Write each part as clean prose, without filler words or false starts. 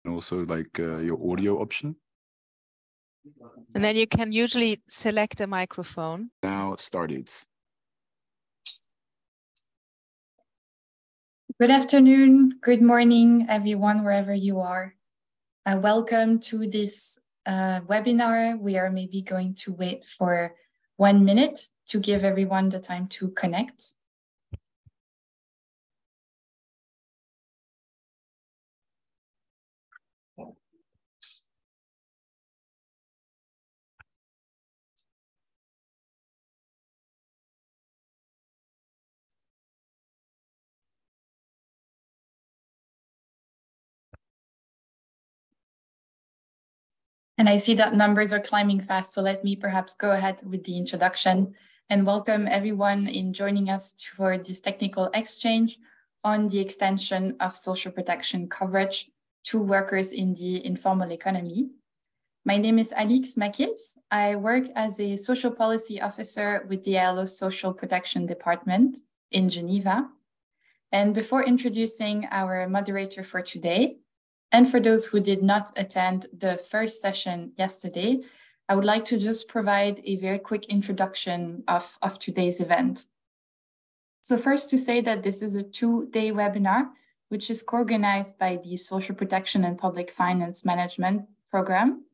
and also like your audio option. And then you can usually select a microphone. Now it started. Good afternoon, good morning, everyone, wherever you are. Welcome to this webinar. We are maybe going to wait for 1 minute to give everyone the time to connect. And I see that numbers are climbing fast, so let me perhaps go ahead with the introduction and welcome everyone in joining us for this technical exchange on the extension of social protection coverage to workers in the informal economy. My name is Alix Makils. I work as a social policy officer with the ILO Social Protection Department in Geneva. And before introducing our moderator for today, and for those who did not attend the first session yesterday, I would like to just provide a very quick introduction of today's event. So first to say that this is a 2-day webinar, which is co-organized by the Social Protection and Public Finance Management Program,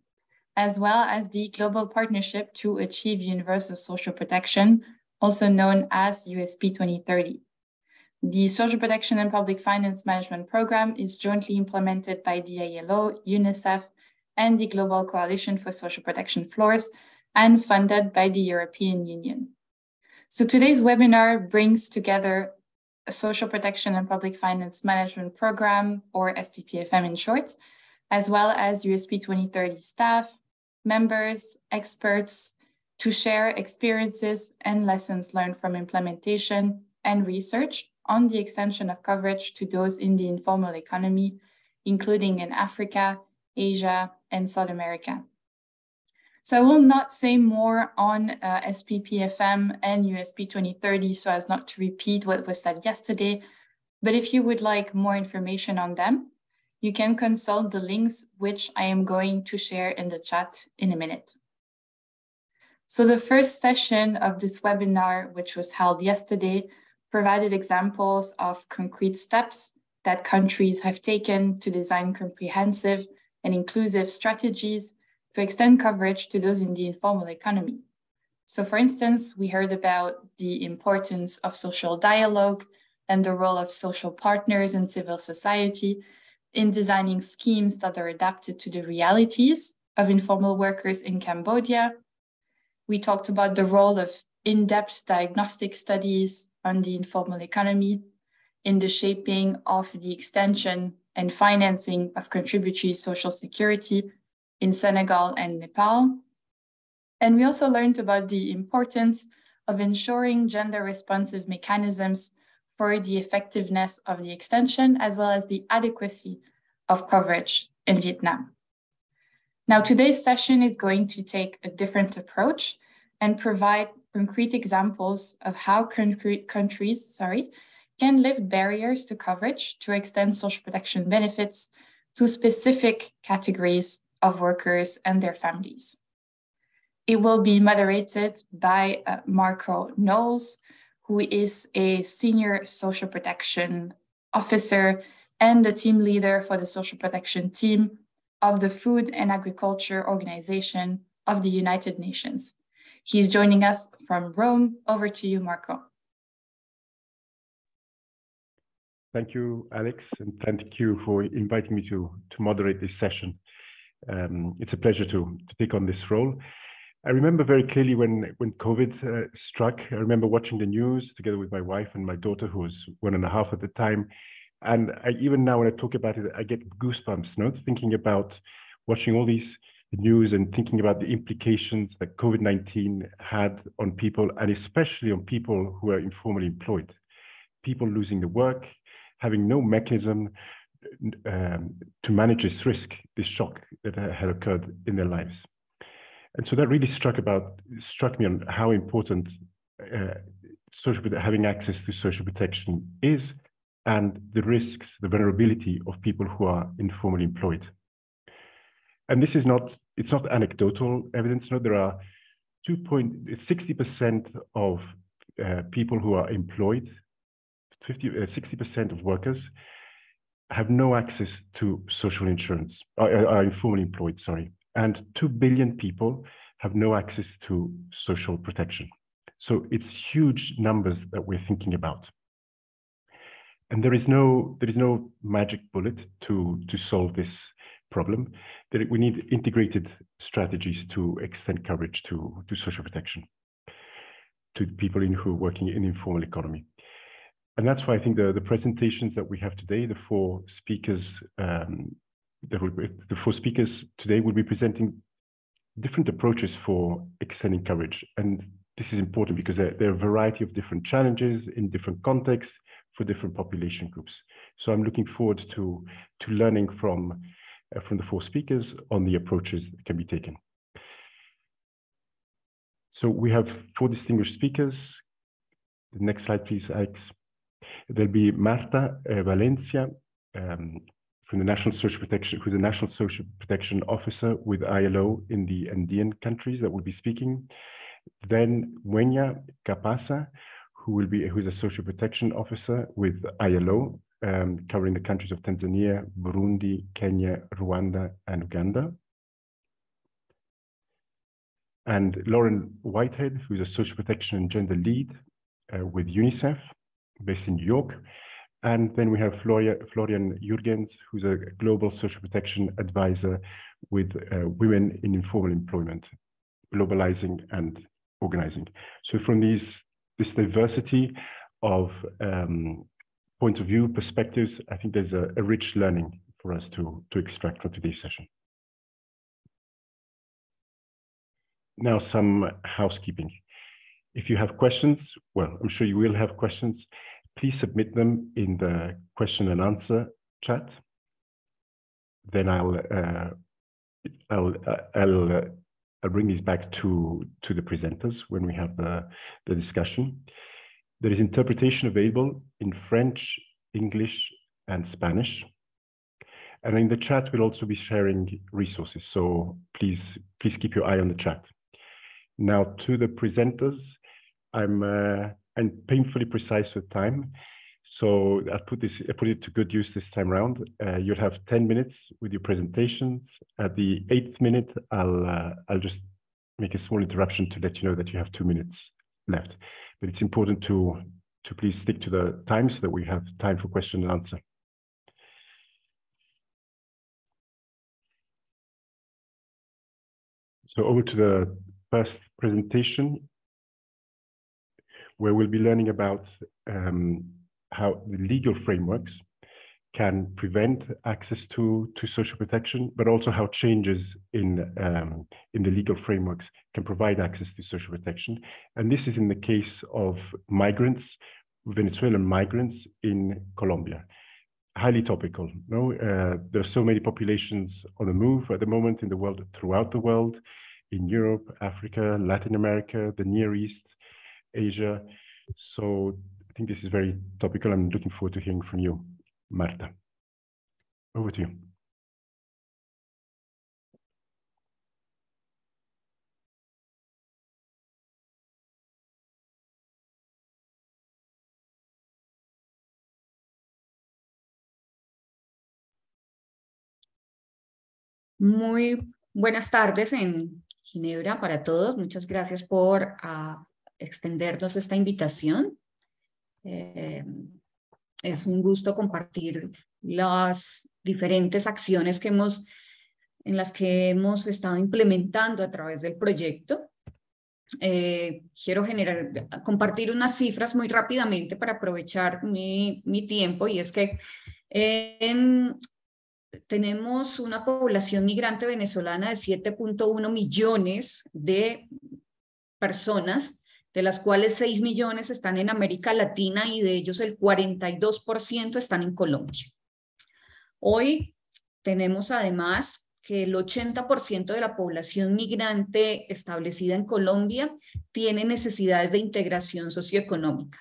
as well as the Global Partnership to Achieve Universal Social Protection, also known as USP2030. The Social Protection and Public Finance Management Program is jointly implemented by the ILO, UNICEF, and the Global Coalition for Social Protection Floors, and funded by the European Union. So today's webinar brings together a Social Protection and Public Finance Management Program, or SPPFM in short, as well as USP2030 staff, members, experts, to share experiences and lessons learned from implementation and research on the extension of coverage to those in the informal economy, including in Africa, Asia, and South America. So I will not say more on SPPFM and USP2030 so as not to repeat what was said yesterday, but if you would like more information on them, you can consult the links which I am going to share in the chat in a minute. So the first session of this webinar, which was held yesterday, provided examples of concrete steps that countries have taken to design comprehensive and inclusive strategies to extend coverage to those in the informal economy. So for instance, we heard about the importance of social dialogue and the role of social partners and civil society in designing schemes that are adapted to the realities of informal workers in Cambodia. We talked about the role of in-depth diagnostic studies on the informal economy in the shaping of the extension and financing of contributory social security in Senegal and Nepal. And we also learned about the importance of ensuring gender-responsive mechanisms for the effectiveness of the extension, as well as the adequacy of coverage in Vietnam. Now, today's session is going to take a different approach and provide concrete examples of how countries can lift barriers to coverage to extend social protection benefits to specific categories of workers and their families. It will be moderated by Marco Knowles, who is a senior social protection officer and the team leader for the social protection team of the Food and Agriculture Organization of the United Nations. He's joining us from Rome. Over to you, Marco. Thank you, Alex, and thank you for inviting me to moderate this session. It's a pleasure to take on this role. I remember very clearly when COVID struck. I remember watching the news together with my wife and my daughter, who was 1.5 at the time. And even now, when I talk about it, I get goosebumps, thinking about watching all these news and thinking about the implications that COVID-19 had on people, and especially on people who are informally employed. People losing their work, having no mechanism to manage this risk, this shock that had occurred in their lives. And so that really struck me on how important having access to social protection is, and the risks, the vulnerability of people who are informally employed And this is not, it's not anecdotal evidence. No, there are 60% of people who are employed, 60% of workers have no access to social insurance, are informally employed, sorry. And 2 billion people have no access to social protection. So it's huge numbers that we're thinking about. And there is no magic bullet to solve this problem. We need integrated strategies to extend coverage to social protection, to people who are working in the informal economy. And that's why I think the presentations that we have today, the four speakers today will be presenting different approaches for extending coverage. And this is important because there are a variety of different challenges in different contexts for different population groups. So I'm looking forward to learning from the four speakers on the approaches that can be taken. So we have four distinguished speakers. The next slide, please, Alex. There'll be Marta Valencia from the National Social Protection, who's the National Social Protection Officer with ILO in the Andean countries, that will be speaking. Then Wenya Kapasa, who's a Social Protection Officer with ILO, covering the countries of Tanzania, Burundi, Kenya, Rwanda, and Uganda. And Lauren Whitehead, who's a Social Protection and Gender Lead with UNICEF, based in New York. And then we have Florian Jurgens, who's a Global Social Protection Advisor with Women in Informal Employment, Globalizing and Organizing. So from this diversity of points of view, perspectives, I think there's a rich learning for us to extract from today's session. Now, some housekeeping. If you have questions, well, I'm sure you will have questions, please submit them in the question and answer chat. Then I'll bring these back to the presenters when we have the discussion. There is interpretation available in French, English, and Spanish. And in the chat, we'll also be sharing resources. So please keep your eye on the chat. Now to the presenters, I'm painfully precise with time. So I put it to good use this time around. You'll have 10 minutes with your presentations. At the 8th minute, I'll just make a small interruption to let you know that you have 2 minutes left. But it's important to please stick to the time so that we have time for question and answer. So over to the first presentation, where we'll be learning about how the legal frameworks can prevent access to social protection, but also how changes in the legal frameworks can provide access to social protection. And this is in the case of migrants, Venezuelan migrants in Colombia. Highly topical. No, there are so many populations on the move at the moment in the world, throughout the world, in Europe, Africa, Latin America, the Near East, Asia. So I think this is very topical. I'm looking forward to hearing from you, Marta. Over to you. Muy buenas tardes en Ginebra para todos. Muchas gracias por extendernos esta invitación. Es un gusto compartir las diferentes acciones en las que hemos estado implementando a través del proyecto. Quiero compartir unas cifras muy rápidamente para aprovechar mi tiempo, y es que tenemos una población migrante venezolana de 7.1 millones de personas, de las cuales 6 millones están en América Latina y de ellos el 42% están en Colombia. Hoy tenemos además que el 80% de la población migrante establecida en Colombia tiene necesidades de integración socioeconómica.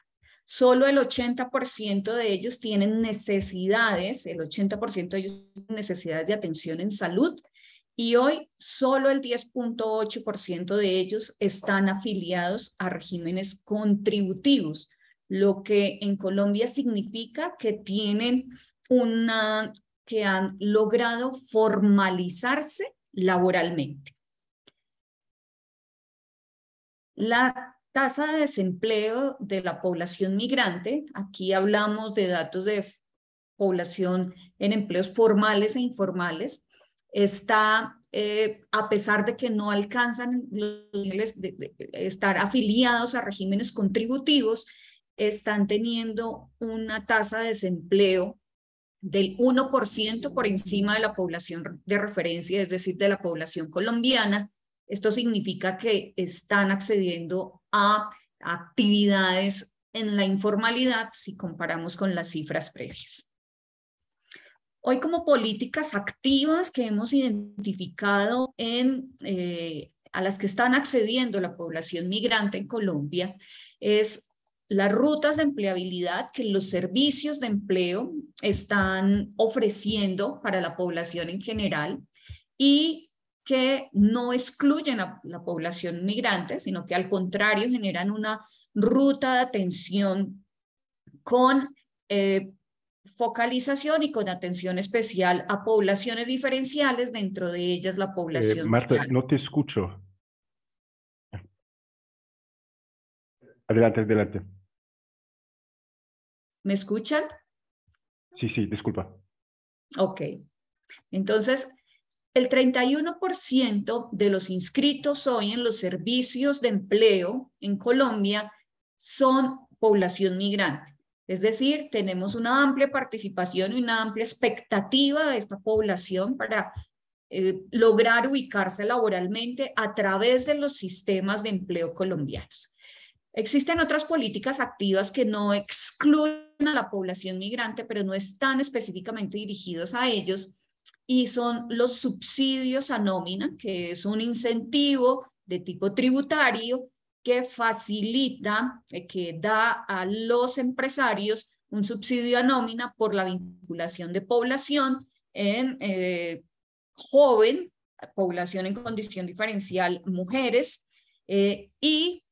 Solo el 80% de ellos tienen necesidades, de atención en salud y hoy solo el 10.8% de ellos están afiliados a regímenes contributivos, lo que en Colombia significa que que han logrado formalizarse laboralmente. La tasa de desempleo de la población migrante, aquí hablamos de datos de población en empleos formales e informales, está, a pesar de que no alcanzan los niveles de estar afiliados a regímenes contributivos, están teniendo una tasa de desempleo del 1% por encima de la población de referencia, es decir, de la población colombiana. Esto significa que están accediendo a actividades en la informalidad si comparamos con las cifras previas. Hoy, como políticas activas que hemos identificado a las que están accediendo la población migrante en Colombia, es las rutas de empleabilidad que los servicios de empleo están ofreciendo para la población en general y que no excluyen a la población migrante, sino que al contrario generan una ruta de atención con focalización y con atención especial a poblaciones diferenciales, dentro de ellas la población. Marta, no te escucho. Adelante, adelante. ¿Me escuchan? Sí, sí, disculpa. Ok. Entonces, el 31% de los inscritos hoy en los servicios de empleo en Colombia son población migrante. Es decir, tenemos una amplia participación y una amplia expectativa de esta población para lograr ubicarse laboralmente a través de los sistemas de empleo colombianos. Existen otras políticas activas que no excluyen a la población migrante, pero no están específicamente dirigidos a ellos, y son los subsidios a nómina, que es un incentivo de tipo tributario que facilita, que da a los empresarios un subsidio a nómina por la vinculación de población en joven, población en condición diferencial, mujeres, y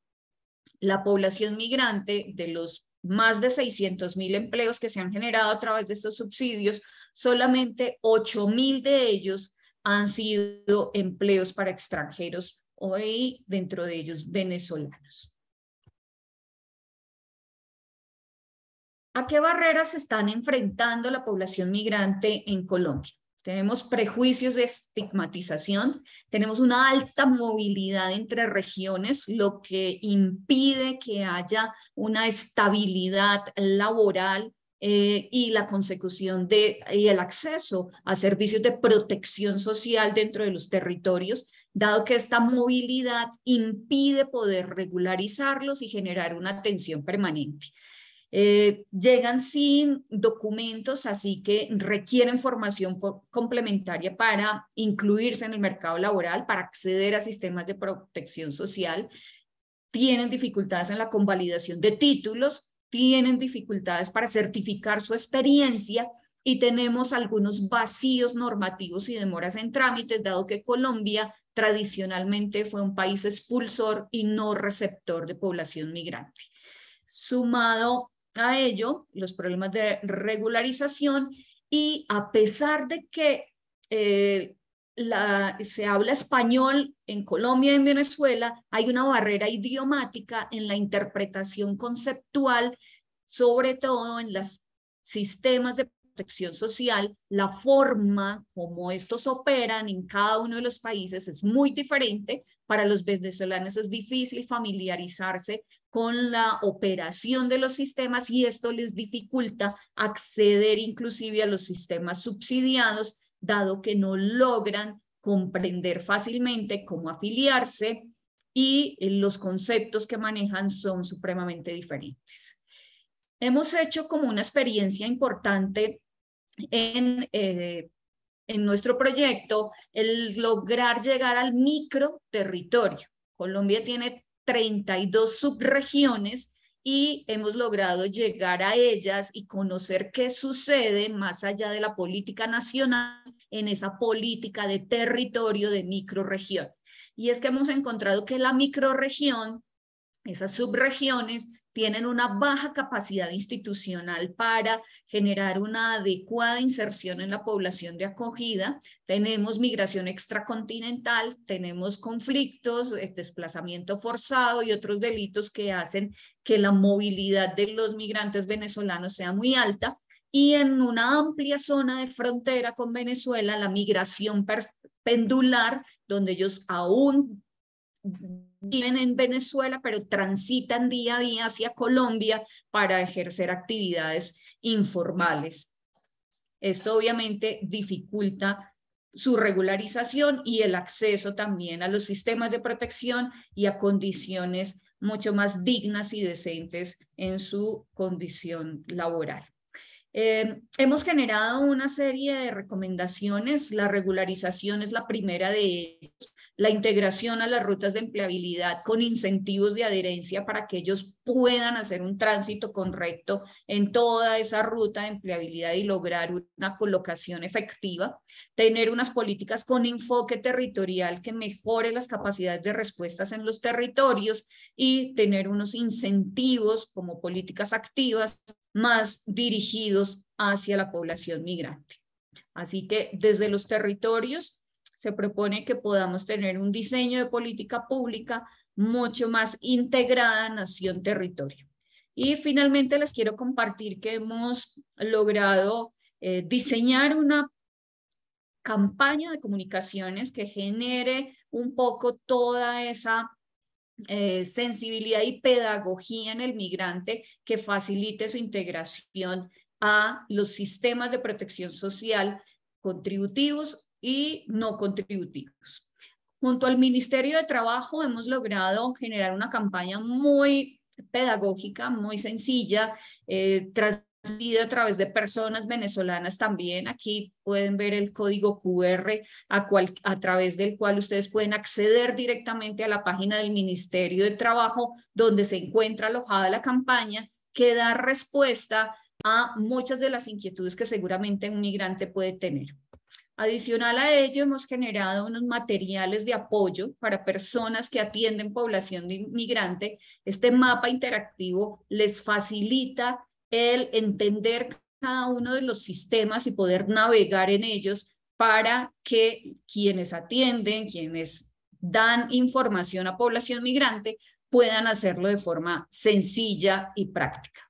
la población migrante. De los más de 600.000 empleos que se han generado a través de estos subsidios, solamente 8.000 de ellos han sido empleos para extranjeros, hoy dentro de ellos venezolanos. ¿A qué barreras se están enfrentando la población migrante en Colombia? Tenemos prejuicios de estigmatización, tenemos una alta movilidad entre regiones, lo que impide que haya una estabilidad laboral y la consecución y el acceso a servicios de protección social dentro de los territorios, dado que esta movilidad impide poder regularizarlos y generar una atención permanente. Llegan sin documentos, así que requieren formación complementaria para incluirse en el mercado laboral, para acceder a sistemas de protección social. Tienen dificultades en la convalidación de títulos, tienen dificultades para certificar su experiencia, y tenemos algunos vacíos normativos y demoras en trámites, dado que Colombia tradicionalmente fue un país expulsor y no receptor de población migrante. Sumado a ello, los problemas de regularización, y a pesar de que se habla español en Colombia y en Venezuela, hay una barrera idiomática en la interpretación conceptual, sobre todo en los sistemas de protección social. La forma como estos operan en cada uno de los países es muy diferente. Para los venezolanos es difícil familiarizarse con la operación de los sistemas, y esto les dificulta acceder inclusive a los sistemas subsidiados, dado que no logran comprender fácilmente cómo afiliarse, y los conceptos que manejan son supremamente diferentes. Hemos hecho como una experiencia importante en nuestro proyecto el lograr llegar al microterritorio. Colombia tiene 32 subregiones y hemos logrado llegar a ellas y conocer qué sucede más allá de la política nacional en esa política de territorio de microrregión. Y es que hemos encontrado que la microrregión, esas subregiones, tienen una baja capacidad institucional para generar una adecuada inserción en la población de acogida. Tenemos migración extracontinental, tenemos conflictos, desplazamiento forzado y otros delitos que hacen que la movilidad de los migrantes venezolanos sea muy alta. Y en una amplia zona de frontera con Venezuela, la migración pendular, donde ellos aún viven en Venezuela, pero transitan día a día hacia Colombia para ejercer actividades informales. Esto obviamente dificulta su regularización y el acceso también a los sistemas de protección y a condiciones mucho más dignas y decentes en su condición laboral. Hemos generado una serie de recomendaciones. La regularización es la primera de ellos. La integración a las rutas de empleabilidad con incentivos de adherencia para que ellos puedan hacer un tránsito correcto en toda esa ruta de empleabilidad y lograr una colocación efectiva. Tener unas políticas con enfoque territorial que mejore las capacidades de respuestas en los territorios y tener unos incentivos como políticas activas más dirigidos hacia la población migrante. Así que desde los territorios se propone que podamos tener un diseño de política pública mucho más integrada nación-territorio. Y finalmente les quiero compartir que hemos logrado diseñar una campaña de comunicaciones que genere un poco toda esa sensibilidad y pedagogía en el migrante que facilite su integración a los sistemas de protección social contributivos y no contributivos. Junto al Ministerio de Trabajo hemos logrado generar una campaña muy pedagógica, muy sencilla, transmitida a través de personas venezolanas también. Aquí pueden ver el código QR a través del cual ustedes pueden acceder directamente a la página del Ministerio de Trabajo, donde se encuentra alojada la campaña, que da respuesta a muchas de las inquietudes que seguramente un migrante puede tener. Adicional a ello, hemos generado unos materiales de apoyo para personas que atienden población migrante. Este mapa interactivo les facilita el entender cada uno de los sistemas y poder navegar en ellos para que quienes atienden, quienes dan información a población migrante, puedan hacerlo de forma sencilla y práctica.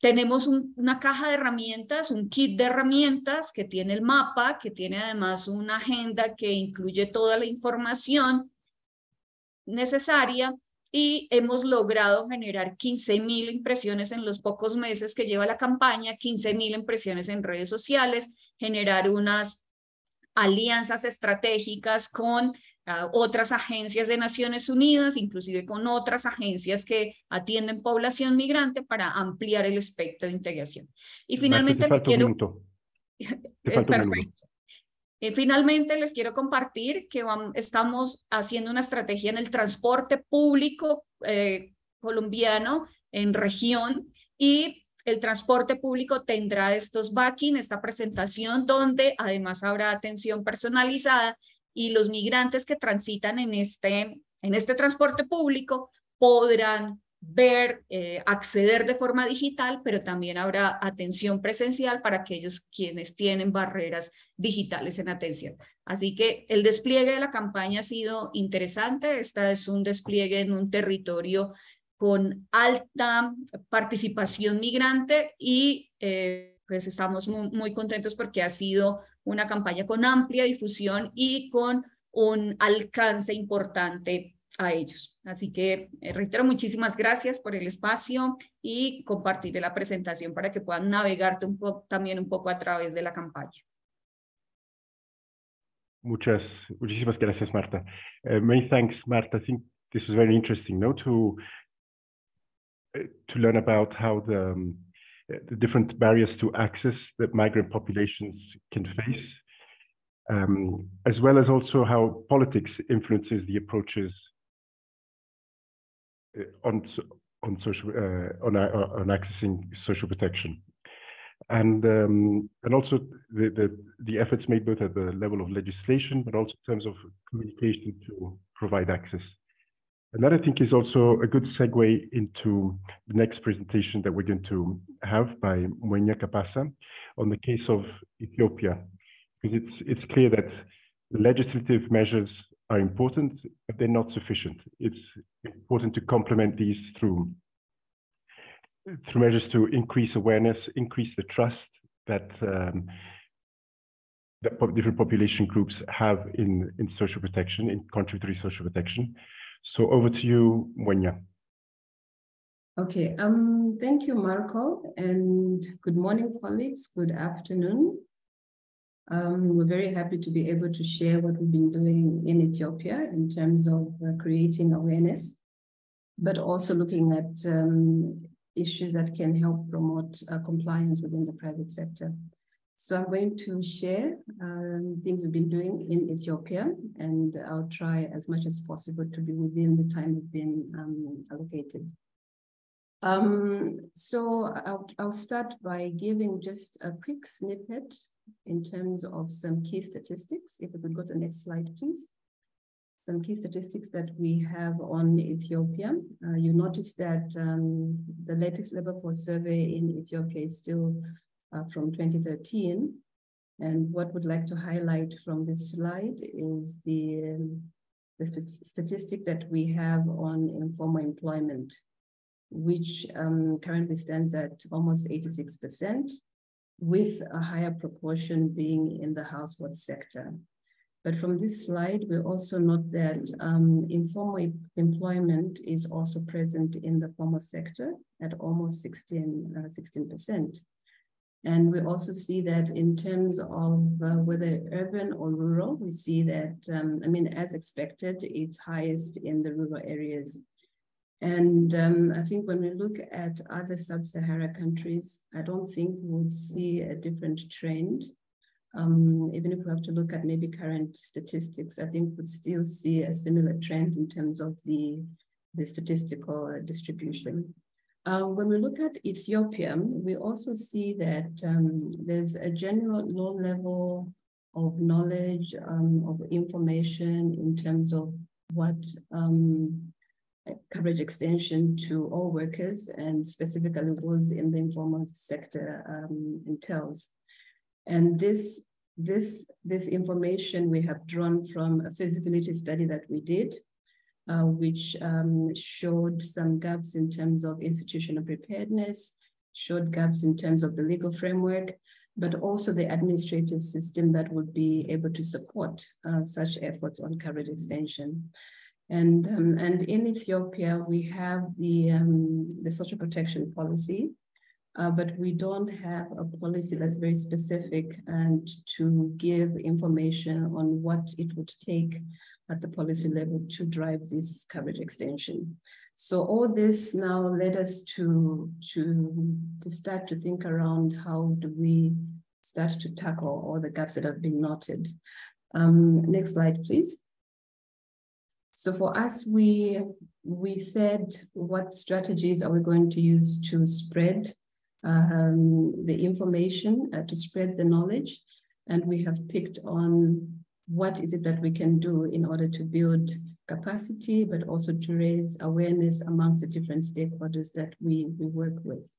Tenemos una caja de herramientas, un kit de herramientas que tiene el mapa, que tiene además una agenda que incluye toda la información necesaria y hemos logrado generar 15.000 impresiones en los pocos meses que lleva la campaña, 15.000 impresiones en redes sociales, generar unas alianzas estratégicas con otras agencias de Naciones Unidas, inclusive con otras agencias que atienden población migrante para ampliar el espectro de integración. Y finalmente les quiero... Perfecto. Finalmente les quiero compartir que estamos haciendo una estrategia en el transporte público colombiano en región y el transporte público tendrá estos backing, esta presentación donde además habrá atención personalizada y los migrantes que transitan en este transporte público podrán ver, acceder de forma digital, pero también habrá atención presencial para aquellos quienes tienen barreras digitales en atención. Así que el despliegue de la campaña ha sido interesante. Esta es un despliegue en un territorio con alta participación migrante y pues estamos muy contentos porque ha sido una campaña con amplia difusión y con un alcance importante a ellos. Así que reitero, muchísimas gracias por el espacio y compartiré la presentación para que puedan navegarte también un poco a través de la campaña. Muchísimas gracias, Marta. Many thanks, Marta. I think this was very interesting, no, to learn about how the different barriers to access that migrant populations can face, as well as also how politics influences the approaches on accessing social protection. and also the efforts made both at the level of legislation, but also in terms of communication to provide access. And that, I think, is also a good segue into the next presentation that we're going to have by Mwenya Kapasa on the case of Ethiopia, because it's clear that legislative measures are important, but they're not sufficient. It's important to complement these through measures to increase awareness, increase the trust that different population groups have in social protection, in contributory social protection. So over to you, Mwenya. Okay, thank you, Marco, and good morning, colleagues. Good afternoon. We're very happy to be able to share what we've been doing in Ethiopia in terms of creating awareness, but also looking at issues that can help promote compliance within the private sector. So I'm going to share things we've been doing in Ethiopia, and I'll try as much as possible to be within the time we've been allocated. So I'll start by giving just a quick snippet in terms of some key statistics. If we could go to the next slide, please. Some key statistics that we have on Ethiopia. You notice that the latest labor force survey in Ethiopia is still from 2013. And what we'd like to highlight from this slide is the statistic that we have on informal employment, which currently stands at almost 86%, with a higher proportion being in the household sector. But from this slide, we also note that informal employment is also present in the formal sector at almost 16%. And we also see that in terms of whether urban or rural, we see that, as expected, it's highest in the rural areas. And I think when we look at other sub-Saharan countries, I don't think we would see a different trend. Even if we have to look at maybe current statistics, I think we'd still see a similar trend in terms of the statistical distribution. When we look at Ethiopia, we also see that there's a general low level of knowledge, of information in terms of what coverage extension to all workers and specifically those in the informal sector entails. And this information we have drawn from a feasibility study that we did, which showed some gaps in terms of institutional preparedness, showed gaps in terms of the legal framework, but also the administrative system that would be able to support such efforts on coverage extension. And in Ethiopia, we have the social protection policy, but we don't have a policy that's very specific and to give information on what it would take at the policy level to drive this coverage extension. So all this now led us to start to think around how do we start to tackle all the gaps that have been noted. Next slide, please. So for us, we said, what strategies are we going to use to spread the information, to spread the knowledge? And we have picked on what is it that we can do in order to build capacity, but also to raise awareness amongst the different stakeholders that we work with.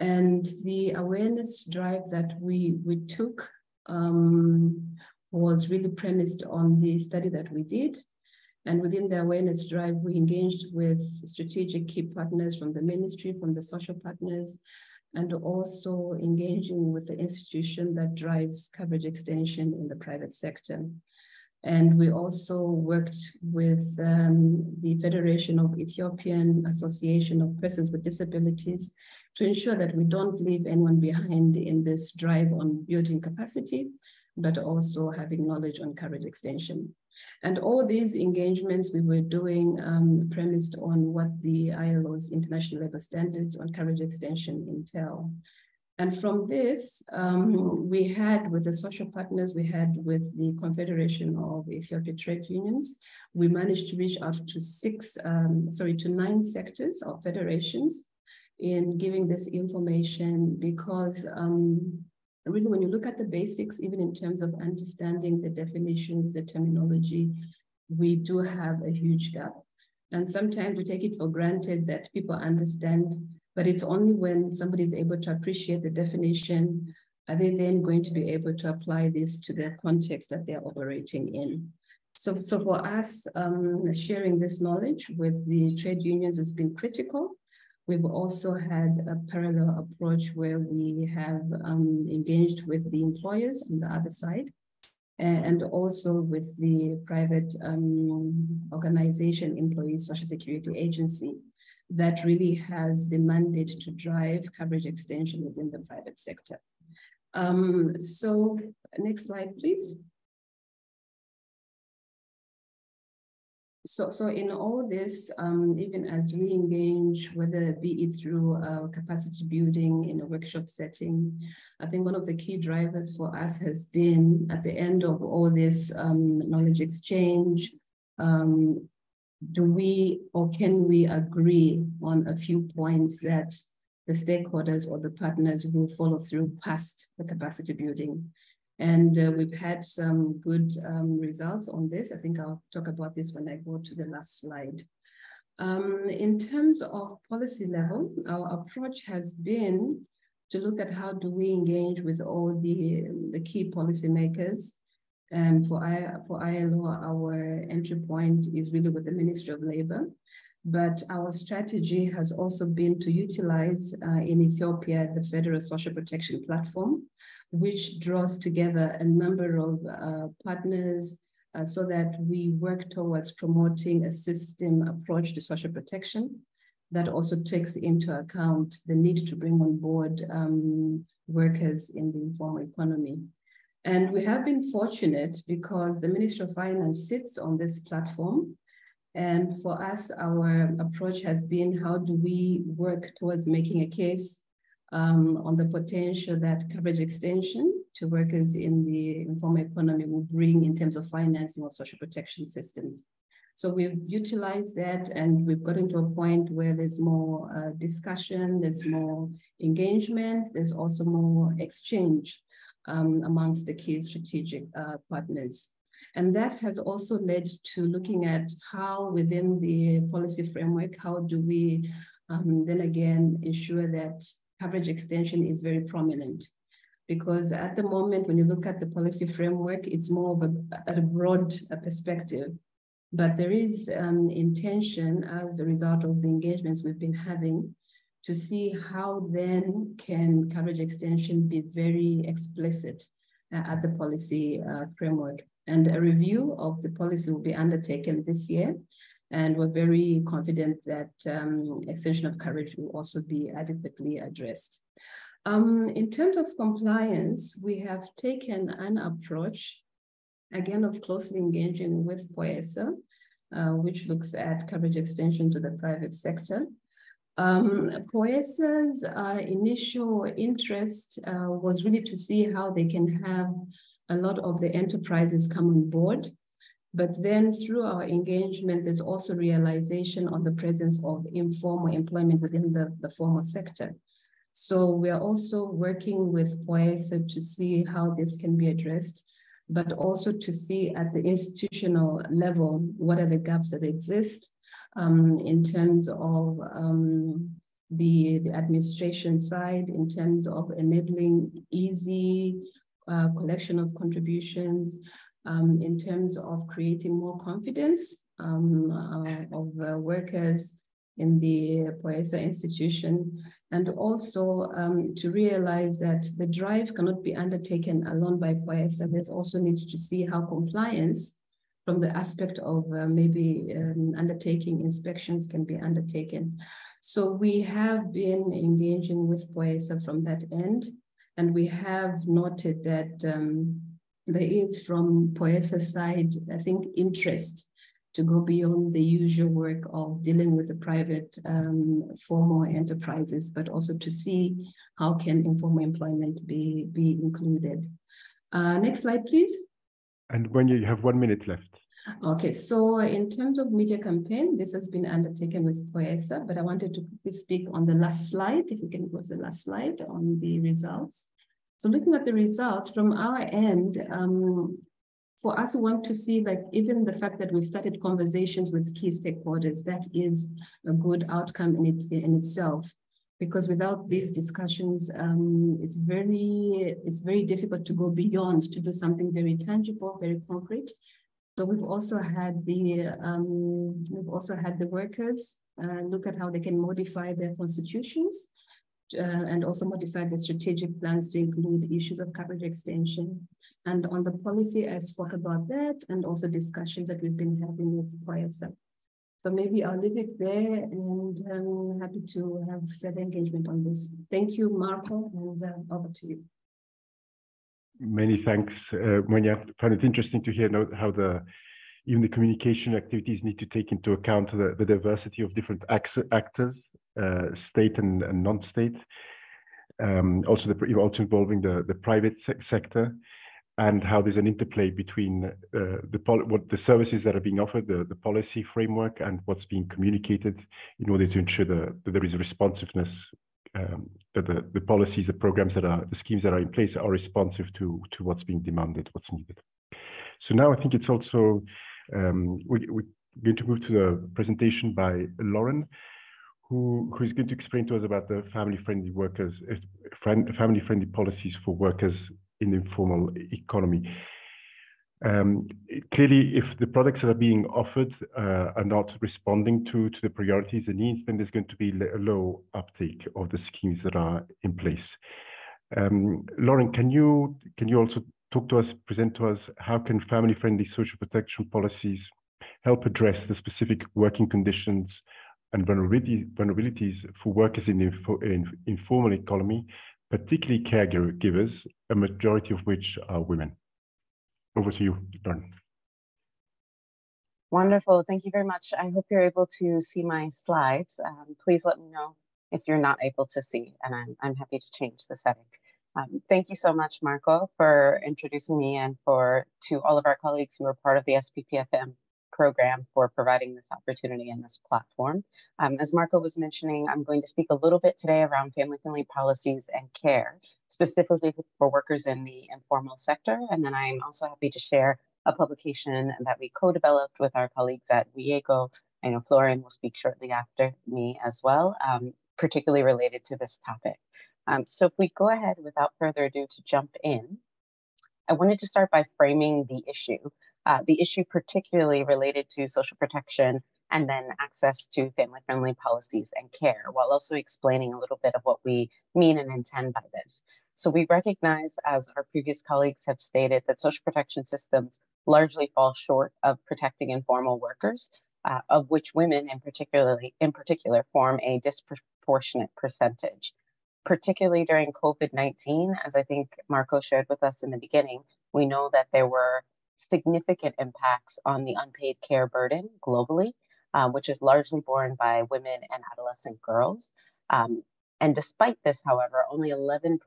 And the awareness drive that we took was really premised on the study that we did. And within the awareness drive, we engaged with strategic key partners from the ministry, from the social partners, and also engaging with the institution that drives coverage extension in the private sector. And we also worked with the Federation of Ethiopian Association of Persons with Disabilities to ensure that we don't leave anyone behind in this drive on building capacity, but also having knowledge on coverage extension. And all these engagements we were doing premised on what the ILO's International Labour Standards on coverage extension entail. And from this, we had with the social partners, we had with the Confederation of Ethiopian Trade Unions, we managed to reach out to 9 sectors or federations. in giving this information because really when you look at the basics, even in terms of understanding the definitions, the terminology, we do have a huge gap. And sometimes we take it for granted that people understand, but it's only when somebody is able to appreciate the definition, are they then going to be able to apply this to the context that they're operating in. So for us, sharing this knowledge with the trade unions has been critical. We've also had a parallel approach where we have engaged with the employers on the other side, and also with the private organization, Employees Social Security Agency, that really has the mandate to drive coverage extension within the private sector. So next slide, please. So in all this, even as we engage, whether it be it through capacity building in a workshop setting, I think one of the key drivers for us has been at the end of all this knowledge exchange, do we or can we agree on a few points that the stakeholders or the partners will follow through past the capacity building? And we've had some good results on this. I think I'll talk about this when I go to the last slide. In terms of policy level, our approach has been to look at how do we engage with all the key policymakers. And for ILO, our entry point is really with the Ministry of Labor. But our strategy has also been to utilize in Ethiopia the Federal Social Protection Platform, which draws together a number of partners so that we work towards promoting a system approach to social protection that also takes into account the need to bring on board workers in the informal economy. And we have been fortunate because the Ministry of Finance sits on this platform. And for us, our approach has been how do we work towards making a case on the potential that coverage extension to workers in the informal economy will bring in terms of financing of social protection systems. So we've utilized that and we've gotten to a point where there's more discussion, there's more engagement, there's also more exchange amongst the key strategic partners. And that has also led to looking at how within the policy framework, how do we then again ensure that coverage extension is very prominent. Because at the moment, when you look at the policy framework, it's more of a broad perspective. But there is intention as a result of the engagements we've been having to see how then can coverage extension be very explicit at the policy framework. And a review of the policy will be undertaken this year. And we're very confident that extension of coverage will also be adequately addressed. In terms of compliance, we have taken an approach, again, of closely engaging with POESA, which looks at coverage extension to the private sector. POESA's initial interest was really to see how they can have a lot of the enterprises come on board. But then through our engagement, there's also realization of the presence of informal employment within the formal sector. So we are also working with POESA to see how this can be addressed, but also to see at the institutional level, what are the gaps that exist in terms of the administration side, in terms of enabling easy collection of contributions, in terms of creating more confidence of workers in the POESA institution, and also to realize that the drive cannot be undertaken alone by POESA. There's also need to see how compliance from the aspect of maybe undertaking inspections can be undertaken. So we have been engaging with POESA from that end, and we have noted that there is from POESA's side, I think, interest to go beyond the usual work of dealing with the private formal enterprises, but also to see how can informal employment be included. Next slide, please. And when you have 1 minute left. Okay, so in terms of media campaign, this has been undertaken with POESA, but I wanted to quickly speak on the last slide, if you can go to the last slide on the results. So looking at the results from our end, for us, we want to see, like, even the fact that we've started conversations with key stakeholders, that is a good outcome in itself. Because without these discussions, it's very difficult to go beyond, to do something very tangible, very concrete. So we've also had the workers look at how they can modify their constitutions and also modify the strategic plans to include issues of coverage extension. And on the policy, I spoke about that, and also discussions that we've been having with POESA. So maybe I'll leave it there, and I'm happy to have further engagement on this. Thank you, Marco, and over to you. Many thanks, Monia. I find it interesting to hear how even the communication activities need to take into account the diversity of different actors, state and non-state. Also involving the private sector, and how there's an interplay between what the services that are being offered, the policy framework, and what's being communicated in order to ensure that there is a responsiveness, that the policies, the programs the schemes that are in place are responsive to what's being demanded, what's needed. So now I think it's also, we're going to move to the presentation by Lauren, who is going to explain to us about the family-friendly policies for workers in the informal economy. Clearly, if the products that are being offered are not responding to the priorities and needs, then there's going to be a low uptake of the schemes that are in place. Lauren, can you also talk to us, present to us, how can family-friendly social protection policies help address the specific working conditions and vulnerabilities for workers in the informal economy, particularly caregivers, a majority of which are women? Over to you, Lauren. Wonderful. Thank you very much. I hope you're able to see my slides. Please let me know if you're not able to see, and I'm happy to change the setting. Thank you so much, Marco, for introducing me, and to all of our colleagues who are part of the SPPFM program for providing this opportunity and this platform. As Marco was mentioning, I'm going to speak a little bit today around family-friendly policies and care, specifically for workers in the informal sector. And then I'm also happy to share a publication that we co-developed with our colleagues at WIEGO. I know Florian will speak shortly after me as well, particularly related to this topic. So if we go ahead without further ado to jump in, I wanted to start by framing the issue particularly related to social protection and then access to family-friendly policies and care, while also explaining a little bit of what we mean and intend by this. So we recognize, as our previous colleagues have stated, that social protection systems largely fall short of protecting informal workers, of which women in particular form a disproportionate percentage. Particularly during COVID-19, as I think Marco shared with us in the beginning, we know that there were significant impacts on the unpaid care burden globally, which is largely borne by women and adolescent girls. And despite this, however, only 11%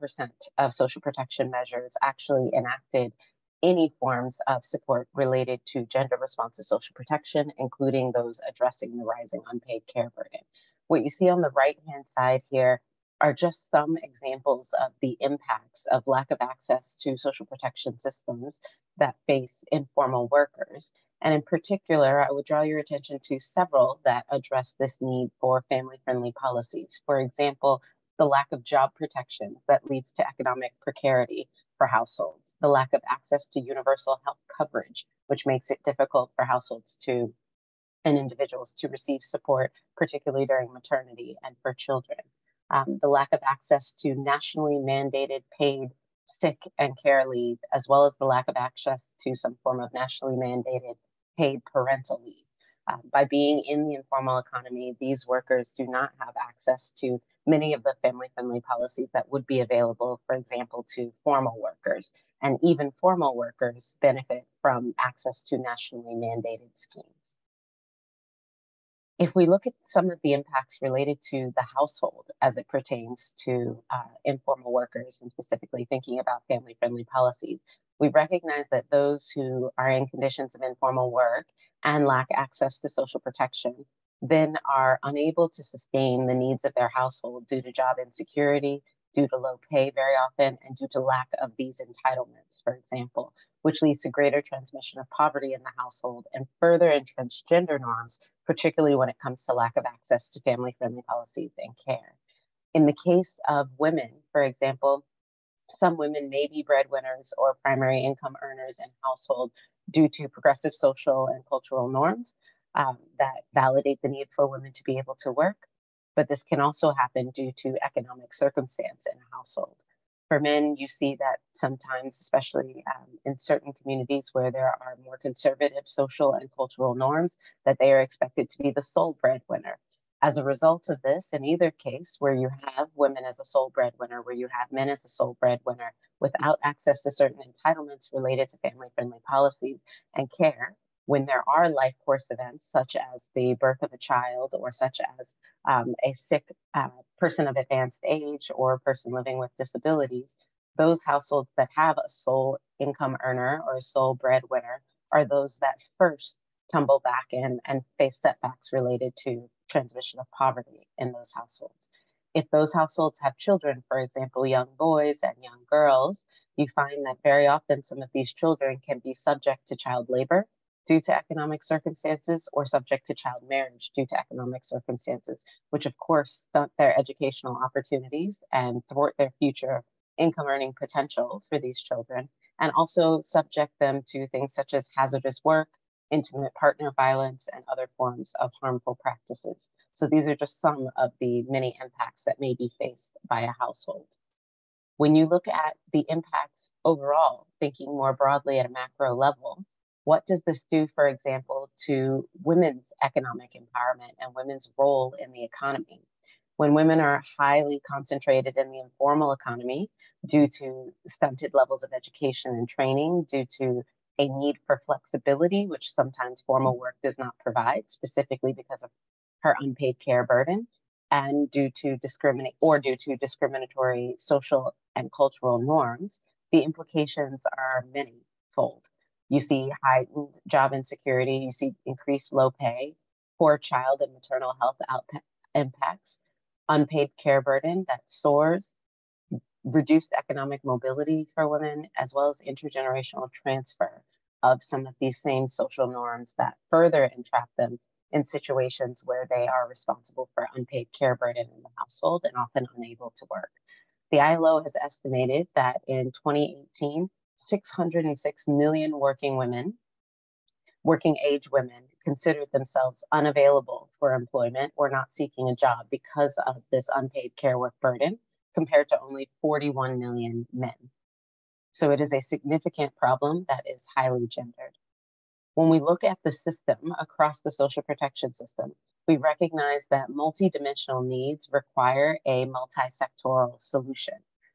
of social protection measures actually enacted any forms of support related to gender-responsive social protection, including those addressing the rising unpaid care burden. What you see on the right-hand side here are just some examples of the impacts of lack of access to social protection systems that face informal workers. And in particular, I would draw your attention to several that address this need for family-friendly policies. For example, the lack of job protection that leads to economic precarity for households, the lack of access to universal health coverage, which makes it difficult for households and individuals to receive support, particularly during maternity and for children. The lack of access to nationally mandated paid sick and care leave, as well as the lack of access to some form of nationally mandated paid parental leave. By being in the informal economy, these workers do not have access to many of the family-friendly policies that would be available, for example, to formal workers. And even formal workers benefit from access to nationally mandated schemes. If we look at some of the impacts related to the household as it pertains to informal workers, and specifically thinking about family-friendly policies, we recognize that those who are in conditions of informal work and lack access to social protection then are unable to sustain the needs of their household due to job insecurity, due to low pay very often, and due to lack of these entitlements, for example, which leads to greater transmission of poverty in the household and further entrenched gender norms, particularly when it comes to lack of access to family-friendly policies and care. In the case of women, for example, some women may be breadwinners or primary income earners in household due to progressive social and cultural norms that validate the need for women to be able to work. But this can also happen due to economic circumstance in a household. For men, you see that sometimes, especially in certain communities where there are more conservative social and cultural norms, that they are expected to be the sole breadwinner. As a result of this, in either case, where you have women as a sole breadwinner, where you have men as a sole breadwinner, without access to certain entitlements related to family-friendly policies and care, when there are life course events, such as the birth of a child or such as a sick person of advanced age or a person living with disabilities, those households that have a sole income earner or a sole breadwinner are those that first tumble back in and face setbacks related to transmission of poverty in those households. If those households have children, for example, young boys and young girls, you find that very often some of these children can be subject to child labor due to economic circumstances or subject to child marriage due to economic circumstances, which of course stunt their educational opportunities and thwart their future income earning potential for these children, and also subject them to things such as hazardous work, intimate partner violence, and other forms of harmful practices. So these are just some of the many impacts that may be faced by a household. When you look at the impacts overall, thinking more broadly at a macro level, what does this do, for example, to women's economic empowerment and women's role in the economy? When women are highly concentrated in the informal economy due to stunted levels of education and training, due to a need for flexibility, which sometimes formal work does not provide, specifically because of her unpaid care burden, and due to discriminatory social and cultural norms, the implications are many-fold. You see heightened job insecurity, you see increased low pay, poor child and maternal health impacts, unpaid care burden that soars, reduced economic mobility for women, as well as intergenerational transfer of some of these same social norms that further entrap them in situations where they are responsible for unpaid care burden in the household and often unable to work. The ILO has estimated that in 2018, 606 million working age women considered themselves unavailable for employment or not seeking a job because of this unpaid care work burden, compared to only 41 million men. So it is a significant problem that is highly gendered. When we look at the system across the social protection system, we recognize that multidimensional needs require a multi-sectoral solution.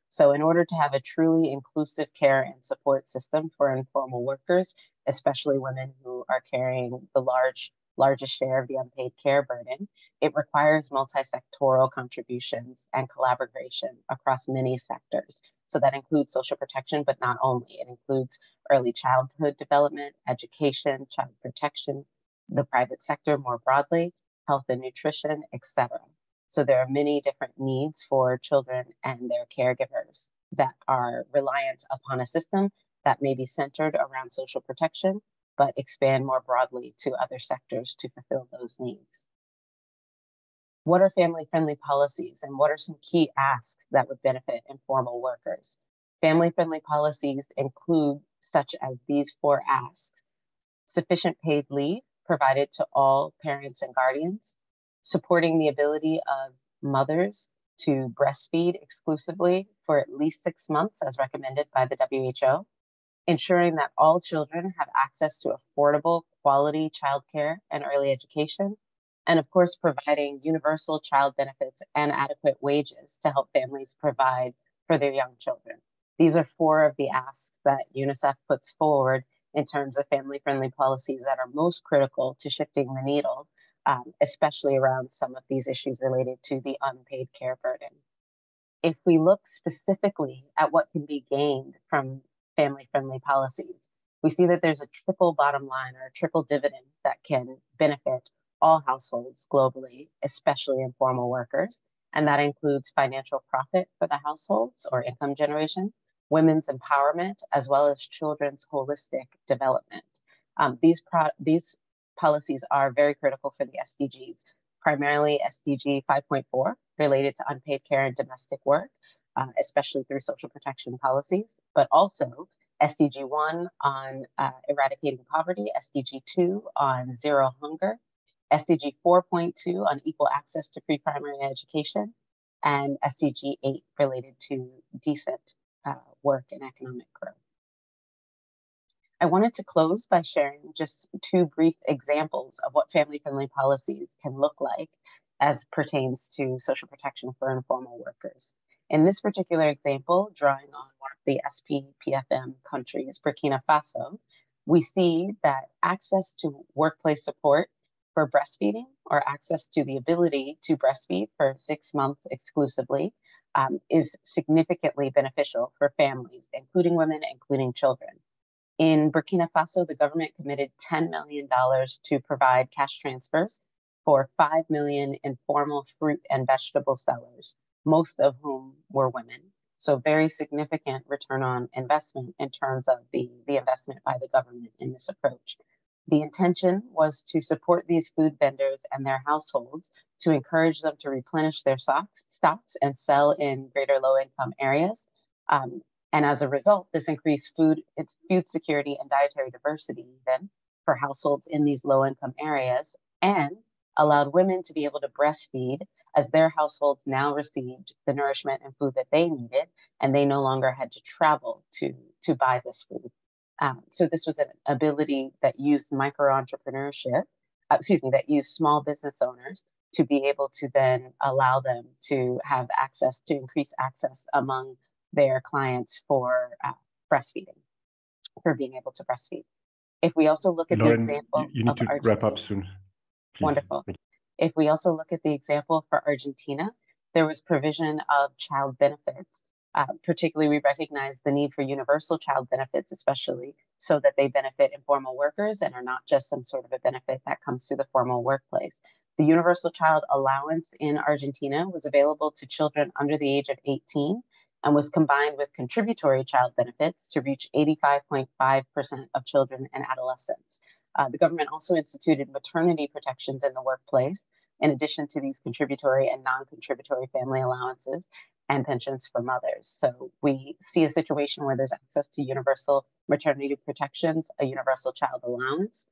So in order to have a truly inclusive care and support system for informal workers, especially women who are carrying the largest share of the unpaid care burden, it requires multi-sectoral contributions and collaboration across many sectors. So that includes social protection, but not only. It includes early childhood development, education, child protection, the private sector more broadly, health and nutrition, etc. So there are many different needs for children and their caregivers that are reliant upon a system that may be centered around social protection, but expand more broadly to other sectors to fulfill those needs. What are family-friendly policies, and what are some key asks that would benefit informal workers? Family-friendly policies include such as these 4 asks: sufficient paid leave provided to all parents and guardians, supporting the ability of mothers to breastfeed exclusively for at least 6 months as recommended by the WHO, ensuring that all children have access to affordable, quality childcare and early education, and of course, providing universal child benefits and adequate wages to help families provide for their young children. These are 4 of the asks that UNICEF puts forward in terms of family-friendly policies that are most critical to shifting the needle especially around some of these issues related to the unpaid care burden. If we look specifically at what can be gained from family-friendly policies, we see that there's a triple bottom line or a triple dividend that can benefit all households globally, especially informal workers. And that includes financial profit for the households or income generation, women's empowerment, as well as children's holistic development. These policies are very critical for the SDGs, primarily SDG 5.4 related to unpaid care and domestic work, especially through social protection policies, but also SDG 1 on eradicating poverty, SDG 2 on zero hunger, SDG 4.2 on equal access to pre-primary education, and SDG 8 related to decent work and economic growth. I wanted to close by sharing just two brief examples of what family-friendly policies can look like as pertains to social protection for informal workers. In this particular example, drawing on one of the SPPFM countries, Burkina Faso, we see that access to workplace support for breastfeeding or access to the ability to breastfeed for 6 months exclusively is significantly beneficial for families, including women, including children. In Burkina Faso, the government committed $10 million to provide cash transfers for 5 million informal fruit and vegetable sellers, most of whom were women. So very significant return on investment in terms of the investment by the government in this approach. The intention was to support these food vendors and their households to encourage them to replenish their stocks and sell in greater low-income areas. And as a result, this increased food security and dietary diversity even for households in these low-income areas and allowed women to be able to breastfeed as their households now received the nourishment and food that they needed, and they no longer had to travel to buy this food. So this was an ability that used micro-entrepreneurship, that used small business owners to be able to then allow them to have access, to increase access among their clients for breastfeeding, for being able to breastfeed. If we also look at Lauren, the example you need to wrap up soon. Please. Wonderful. If we also look at the example for Argentina, there was provision of child benefits. Particularly, we recognize the need for universal child benefits, especially so that they benefit informal workers and are not just some sort of a benefit that comes through the formal workplace. The universal child allowance in Argentina was available to children under the age of 18 and was combined with contributory child benefits to reach 85.5% of children and adolescents. The government also instituted maternity protections in the workplace, in addition to these contributory and non-contributory family allowances and pensions for mothers. So we see a situation where there's access to universal maternity protections, a universal child allowance,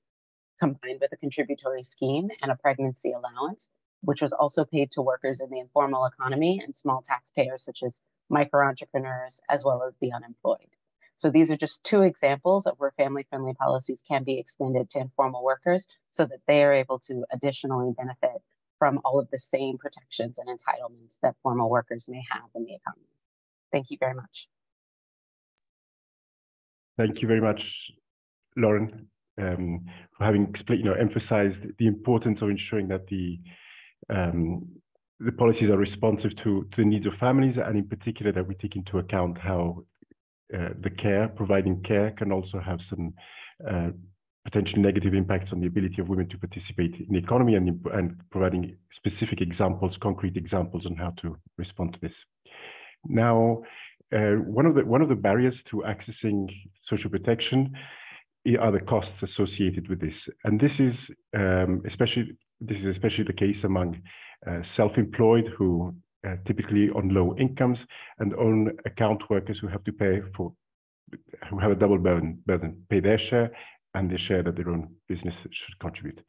combined with a contributory scheme and a pregnancy allowance, which was also paid to workers in the informal economy and small taxpayers such as micro-entrepreneurs, as well as the unemployed. So these are just two examples of where family-friendly policies can be extended to informal workers so that they are able to additionally benefit from all of the same protections and entitlements that formal workers may have in the economy. Thank you very much. Thank you very much, Lauren, for having explained, emphasized the importance of ensuring that the policies are responsive to the needs of families, and in particular that we take into account how providing care can also have some potential negative impacts on the ability of women to participate in the economy, and providing specific examples, concrete examples on how to respond to this. Now, one of the barriers to accessing social protection are the costs associated with this, and this is especially the case among self-employed who typically on low incomes, and own account workers who have a double burden, pay their share and the share that their own business should contribute.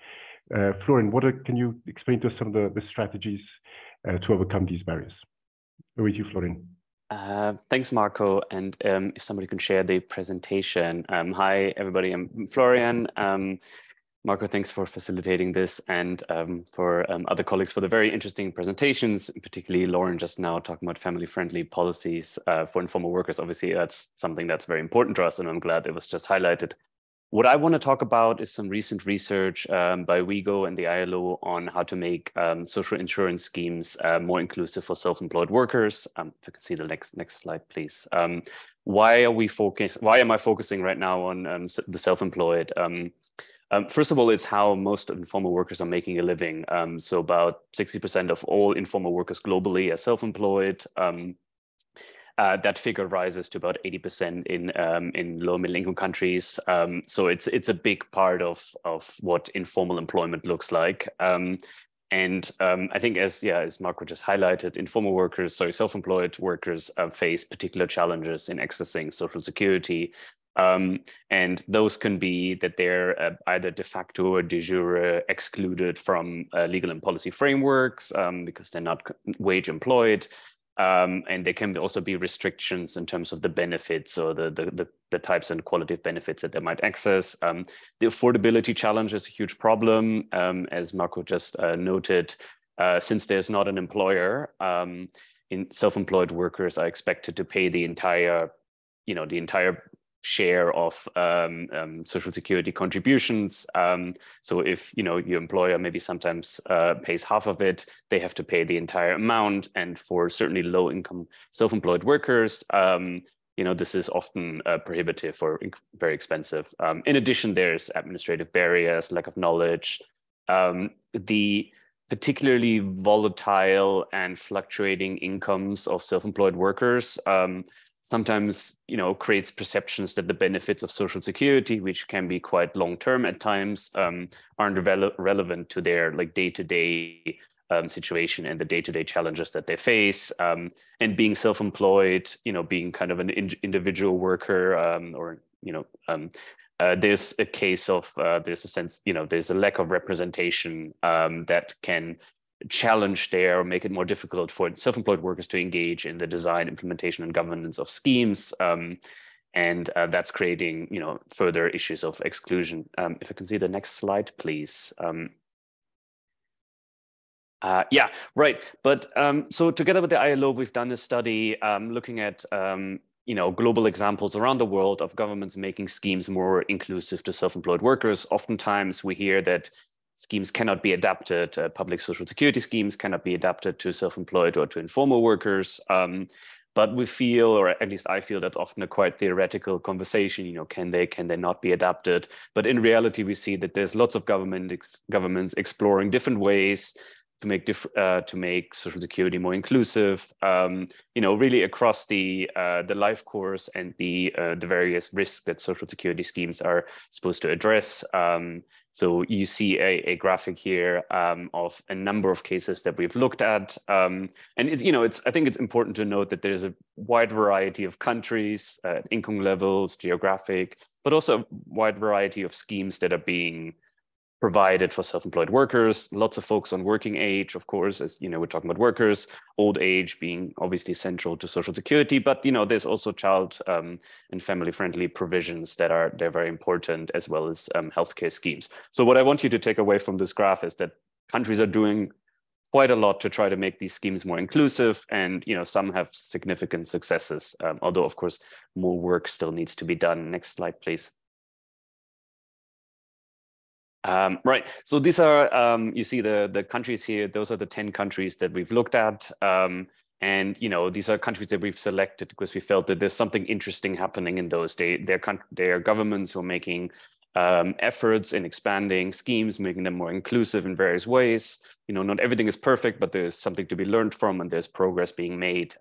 Florian, can you explain to us some of the strategies to overcome these barriers? Over to you, Florian. Thanks, Marco. And if somebody can share the presentation. Hi, everybody. I'm Florian. Marco, thanks for facilitating this, and for other colleagues for the very interesting presentations, particularly Lauren just now talking about family-friendly policies for informal workers. Obviously, that's something that's very important to us, and I'm glad it was just highlighted. What I want to talk about is some recent research by WIGO and the ILO on how to make social insurance schemes more inclusive for self-employed workers. If you can see the next slide, please. Why am I focusing right now on the self-employed? First of all, it's how most informal workers are making a living. So about 60% of all informal workers globally are self-employed. That figure rises to about 80% in low middle income countries. So it's a big part of what informal employment looks like. I think as Marco just highlighted, self-employed workers face particular challenges in accessing Social Security. And those can be that they're either de facto or de jure excluded from legal and policy frameworks because they're not wage employed. And there can also be restrictions in terms of the benefits or the types and quality of benefits that they might access. The affordability challenge is a huge problem, as Marco just noted. Since there's not an employer, self-employed workers are expected to pay the entire share of Social Security contributions. So if your employer maybe sometimes pays half of it, they have to pay the entire amount. And for certainly low-income self-employed workers, this is often prohibitive or very expensive. In addition, there's administrative barriers, lack of knowledge, the particularly volatile and fluctuating incomes of self-employed workers. Sometimes, creates perceptions that the benefits of Social Security, which can be quite long-term at times, aren't relevant to their day-to-day situation and the day-to-day challenges that they face. And being self-employed, being kind of an individual worker, there's a case of there's a sense, there's a lack of representation that can challenge there or make it more difficult for self-employed workers to engage in the design, implementation, and governance of schemes. And that's creating, further issues of exclusion. If I can see the next slide, please. Yeah, right. But so together with the ILO, we've done a study looking at global examples around the world of governments making schemes more inclusive to self-employed workers. Oftentimes we hear that schemes cannot be adapted, public Social Security schemes cannot be adapted to self-employed or to informal workers. But we feel, or at least I feel, that's often a quite theoretical conversation. Can they not be adapted? But in reality, we see that there's lots of governments exploring different ways to make Social Security more inclusive. Really across the life course and the various risks that Social Security schemes are supposed to address. So you see a graphic here of a number of cases that we've looked at, and I think it's important to note that there's a wide variety of countries, income levels, geographic, but also a wide variety of schemes that are being provided for self-employed workers. Lots of focus on working age, of course, as we're talking about workers, old age being obviously central to Social Security, but there's also child and family-friendly provisions they're very important, as well as healthcare schemes. So what I want you to take away from this graph is that countries are doing quite a lot to try to make these schemes more inclusive, and some have significant successes, although of course more work still needs to be done. Next slide, please. Right, so these are, you see the countries here, those are the 10 countries that we've looked at. And these are countries that we've selected because we felt that there's something interesting happening in those. They're governments who are making efforts in expanding schemes, making them more inclusive in various ways. Not everything is perfect, but there's something to be learned from and there's progress being made.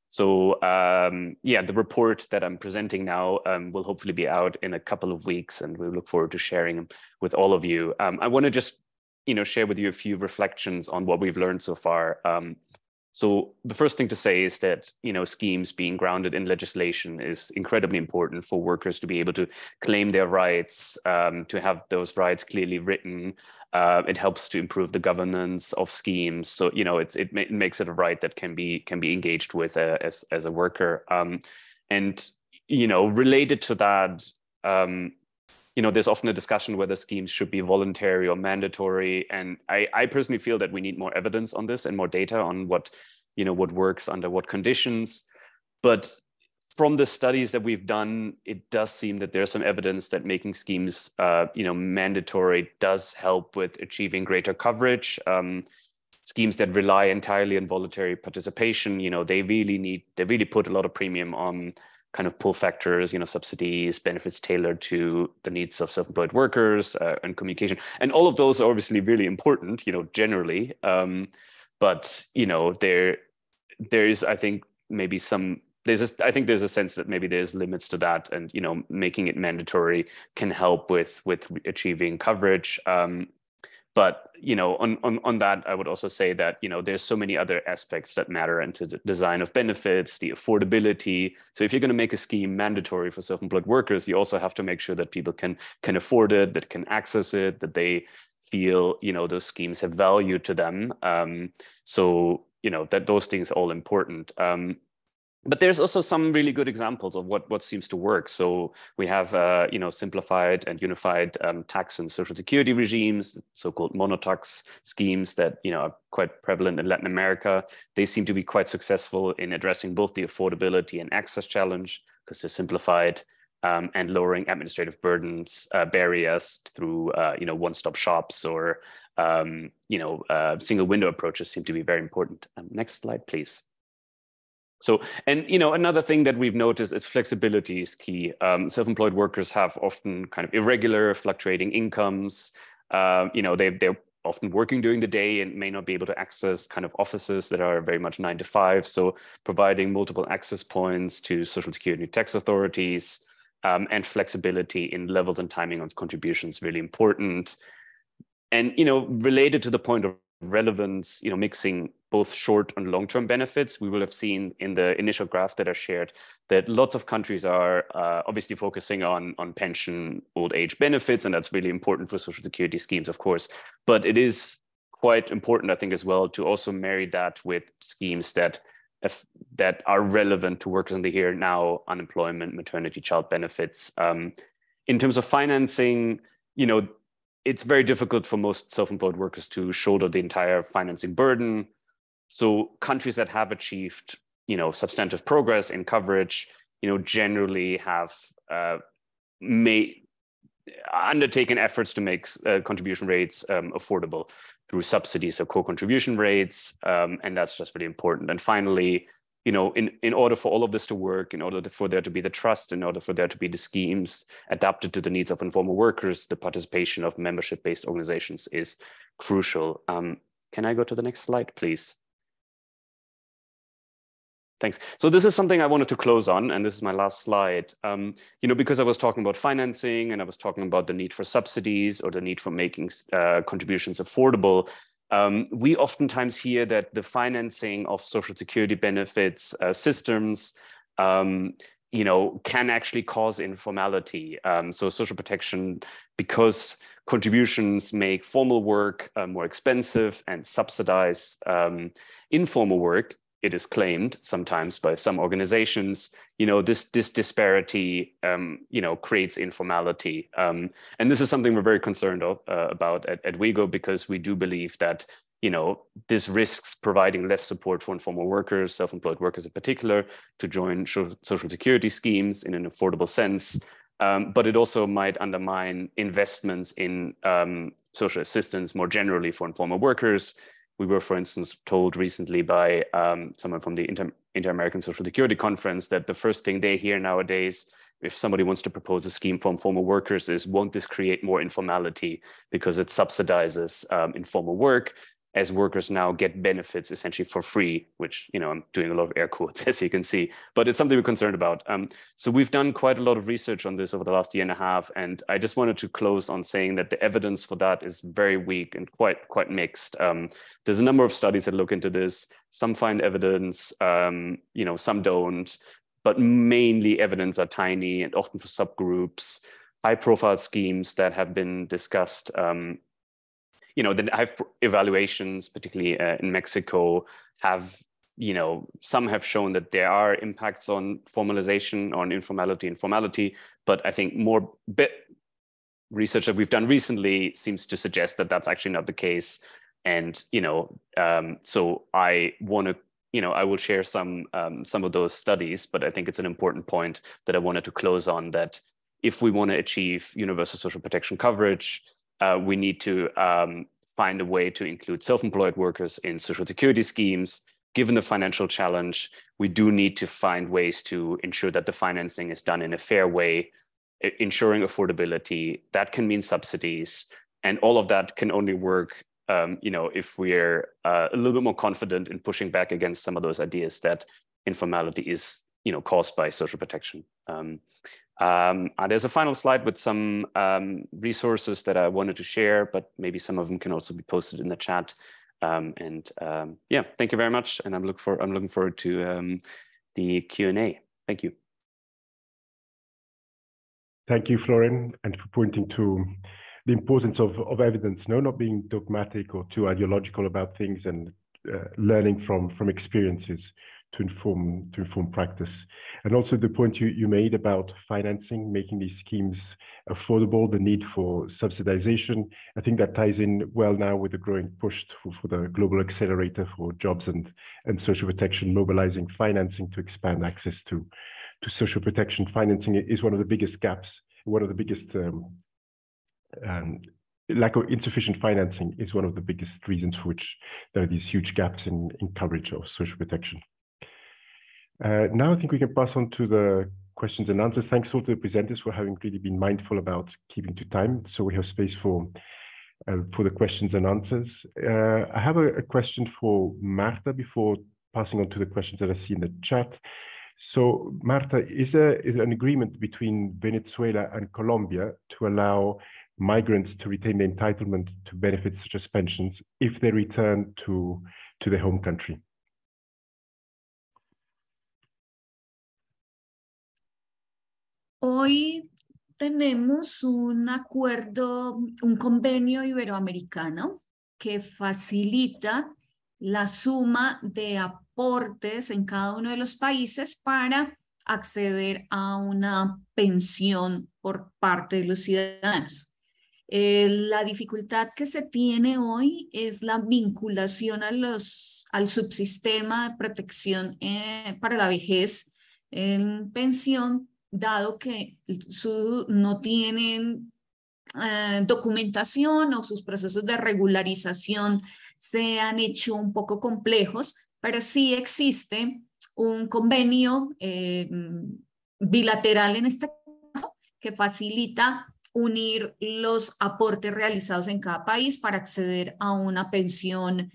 The report that I'm presenting now will hopefully be out in a couple of weeks, and we look forward to sharing them with all of you. I want to just, share with you a few reflections on what we've learned so far. So the first thing to say is that, schemes being grounded in legislation is incredibly important for workers to be able to claim their rights, to have those rights clearly written. It helps to improve the governance of schemes. So, it makes it a right that can be engaged with as a worker. Related to that, there's often a discussion whether schemes should be voluntary or mandatory. And I personally feel that we need more evidence on this and more data on what works under what conditions. But from the studies that we've done, it does seem that there's some evidence that making schemes, mandatory does help with achieving greater coverage. Schemes that rely entirely on voluntary participation, they really put a lot of premium on kind of pull factors, subsidies, benefits tailored to the needs of self-employed workers, and communication. And all of those are obviously really important, generally. But, there is, I think, maybe I think there's a sense that maybe there's limits to that, and making it mandatory can help with achieving coverage. But on that, I would also say that there's so many other aspects that matter into the design of benefits, the affordability. So if you're going to make a scheme mandatory for self-employed workers, you also have to make sure that people can afford it, that can access it, that they feel those schemes have value to them. So that those things are all important. But there's also some really good examples of what seems to work. So we have, simplified and unified tax and social security regimes, so-called monotax schemes that, are quite prevalent in Latin America. They seem to be quite successful in addressing both the affordability and access challenge, because they're simplified, and lowering administrative barriers through, one-stop shops or, single window approaches seem to be very important. Next slide, please. So, and another thing that we've noticed is flexibility is key. Self-employed workers have often kind of irregular, fluctuating incomes. They're often working during the day and may not be able to access kind of offices that are very much 9 to 5. So providing multiple access points to Social Security tax authorities, and flexibility in levels and timing of contributions really important. And related to the point of relevance, mixing both short and long-term benefits, we will have seen in the initial graph that I shared that lots of countries are obviously focusing on pension, old age benefits, and that's really important for Social Security schemes, of course. But it is quite important, I think, as well, to also marry that with schemes that are relevant to workers in the here and now, unemployment, maternity, child benefits. In terms of financing, it's very difficult for most self-employed workers to shoulder the entire financing burden. So countries that have achieved, substantive progress in coverage, generally have undertaken efforts to make contribution rates affordable through subsidies or co-contribution rates, and that's just really important. And finally, in order for all of this to work, in order for there to be the trust, in order for there to be the schemes adapted to the needs of informal workers, the participation of membership-based organizations is crucial. Can I go to the next slide, please? Thanks. So this is something I wanted to close on, and this is my last slide. Because I was talking about financing and I was talking about the need for subsidies or the need for making contributions affordable, we oftentimes hear that the financing of Social Security benefits systems, can actually cause informality. So social protection, because contributions make formal work more expensive and subsidize informal work, it is claimed sometimes by some organizations, this disparity, creates informality. And this is something we're very concerned about at WeGo, because we do believe that, this risks providing less support for informal workers, self-employed workers in particular, to join Social Security schemes in an affordable sense. But it also might undermine investments in social assistance more generally for informal workers. We were, for instance, told recently by someone from the Inter-American Social Security Conference that the first thing they hear nowadays, if somebody wants to propose a scheme for informal workers, is, won't this create more informality because it subsidizes informal work, as workers now get benefits essentially for free, which, I'm doing a lot of air quotes, as you can see, but it's something we're concerned about. So we've done quite a lot of research on this over the last year and a half, and I just wanted to close on saying that the evidence for that is very weak and quite mixed. There's a number of studies that look into this. Some find evidence, some don't, but mainly evidence are tiny and often for subgroups. High-profile schemes that have been discussed, that have evaluations, particularly in Mexico, have, some have shown that there are impacts on formalization, on informality and formality, but I think more research that we've done recently seems to suggest that that's actually not the case. And, so I want to I will share some of those studies, but I think it's an important point that I wanted to close on, that if we want to achieve universal social protection coverage, we need to find a way to include self-employed workers in social security schemes. Given the financial challenge, we do need to find ways to ensure that the financing is done in a fair way, ensuring affordability. That can mean subsidies, and all of that can only work if we're a little bit more confident in pushing back against some of those ideas that informality is caused by social protection. There's a final slide with some resources that I wanted to share, but maybe some of them can also be posted in the chat. Yeah, thank you very much, and I'm looking forward to the Q&A. Thank you. Thank you, Florian, and for pointing to the importance of evidence, not being dogmatic or too ideological about things, and learning from experiences to inform practice. And also the point you made about financing, making these schemes affordable, the need for subsidization. I think that ties in well now with the growing push for the global accelerator for jobs and social protection, mobilizing financing to expand access to social protection. Financing is one of the biggest gaps, one of the biggest lack of insufficient financing is one of the biggest reasons for which there are these huge gaps in coverage of social protection. Now I think we can pass on to the questions and answers. Thanks all to the presenters for having really been mindful about keeping to time, so we have space for the questions and answers. I have a question for Marta before passing on to the questions that I see in the chat. So Marta, is there an agreement between Venezuela and Colombia to allow migrants to retain their entitlement to benefits such as pensions if they return to their home country? Hoy tenemos un acuerdo, un convenio iberoamericano que facilita la suma de aportes en cada uno de los países para acceder a una pensión por parte de los ciudadanos. La dificultad que se tiene hoy es la vinculación al subsistema de protección para la vejez en pensión, dado que no tienen documentación o sus procesos de regularización se han hecho un poco complejos, pero sí existe un convenio bilateral en este caso que facilita unir los aportes realizados en cada país para acceder a una pensión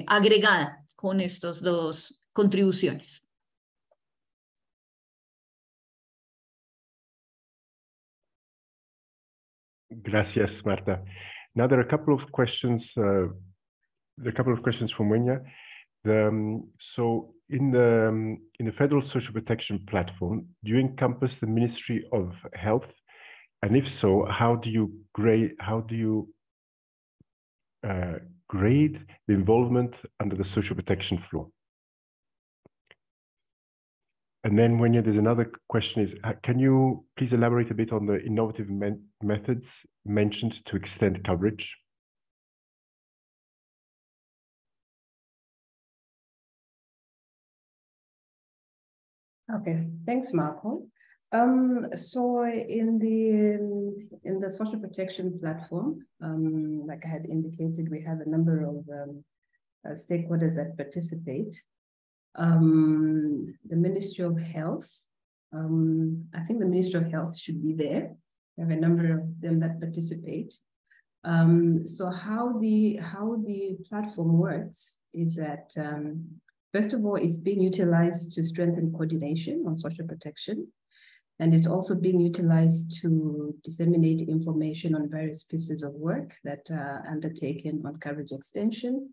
agregada con estas dos contribuciones. Gracias, Marta. Now there are a couple of questions. From Wenya. So in the Federal Social Protection Platform, do you encompass the Ministry of Health? And if so, how do you grade the involvement under the social protection floor? And then when there's another question is, can you please elaborate a bit on the innovative methods mentioned to extend coverage? Okay, thanks, Marco. So in the social protection platform, like I had indicated, we have a number of stakeholders that participate. The Ministry of Health, I think the Ministry of Health should be there. We have a number of them that participate. So how the platform works is that, first of all, it's being utilized to strengthen coordination on social protection. And it's also being utilized to disseminate information on various pieces of work that are undertaken on coverage extension,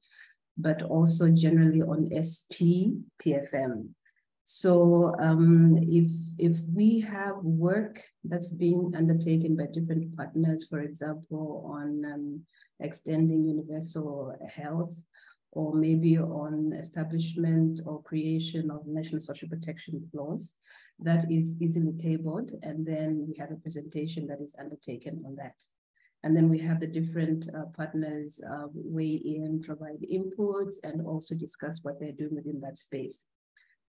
but also generally on SPPFM. So if we have work that's being undertaken by different partners, for example, on extending universal health, or maybe on establishment or creation of national social protection laws, that is easily tabled, and then we have a presentation that is undertaken on that. And then we have the different partners weigh in, provide inputs, and also discuss what they're doing within that space.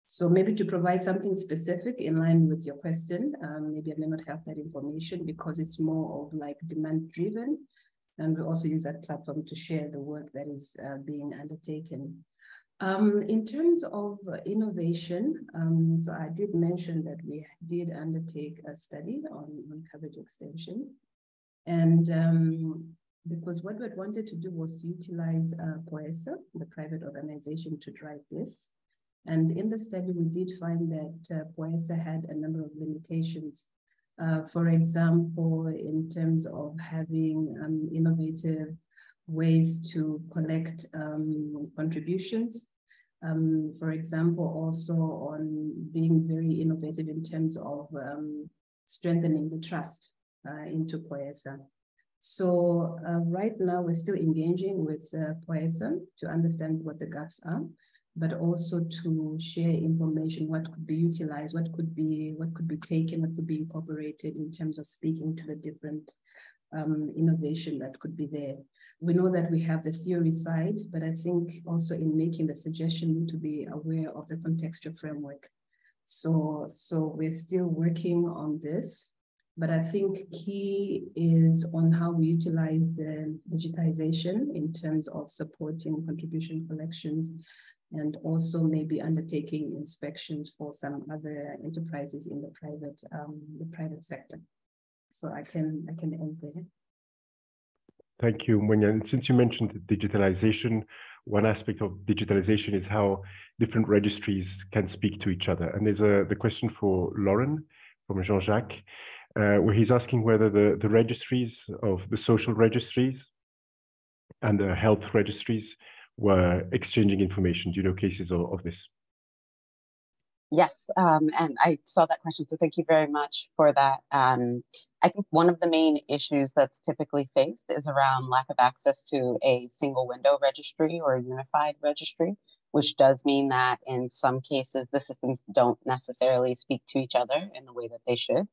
So maybe to provide something specific in line with your question, maybe I may not have that information because it's more of like demand driven. And we also use that platform to share the work that is being undertaken. In terms of innovation, so I did mention that we did undertake a study on coverage extension. And because what we wanted to do was to utilize POESA, the private organization, to drive this. And in the study, we did find that POESA had a number of limitations. For example, in terms of having innovative ways to collect contributions. For example, also on being very innovative in terms of strengthening the trust into POESA. So right now we're still engaging with POESA to understand what the gaps are, but also to share information, what could be utilized, what could be taken, what could be incorporated in terms of speaking to the different innovation that could be there. We know that we have the theory side, but I think also in making the suggestion, we need to be aware of the contextual framework. So we're still working on this, but I think key is on how we utilize the digitization in terms of supporting contribution collections and also maybe undertaking inspections for some other enterprises in the private sector. So I can end there. Thank you, Mwenya. Since you mentioned digitalization, one aspect of digitalization is how different registries can speak to each other. And there's the question for Lauren from Jean-Jacques, where he's asking whether the registries of the social registries and the health registries were exchanging information. Do you know cases of this? Yes, and I saw that question, so thank you very much for that. I think one of the main issues that's typically faced is around lack of access to a single window registry or a unified registry, which does mean that in some cases, the systems don't necessarily speak to each other in the way that they should,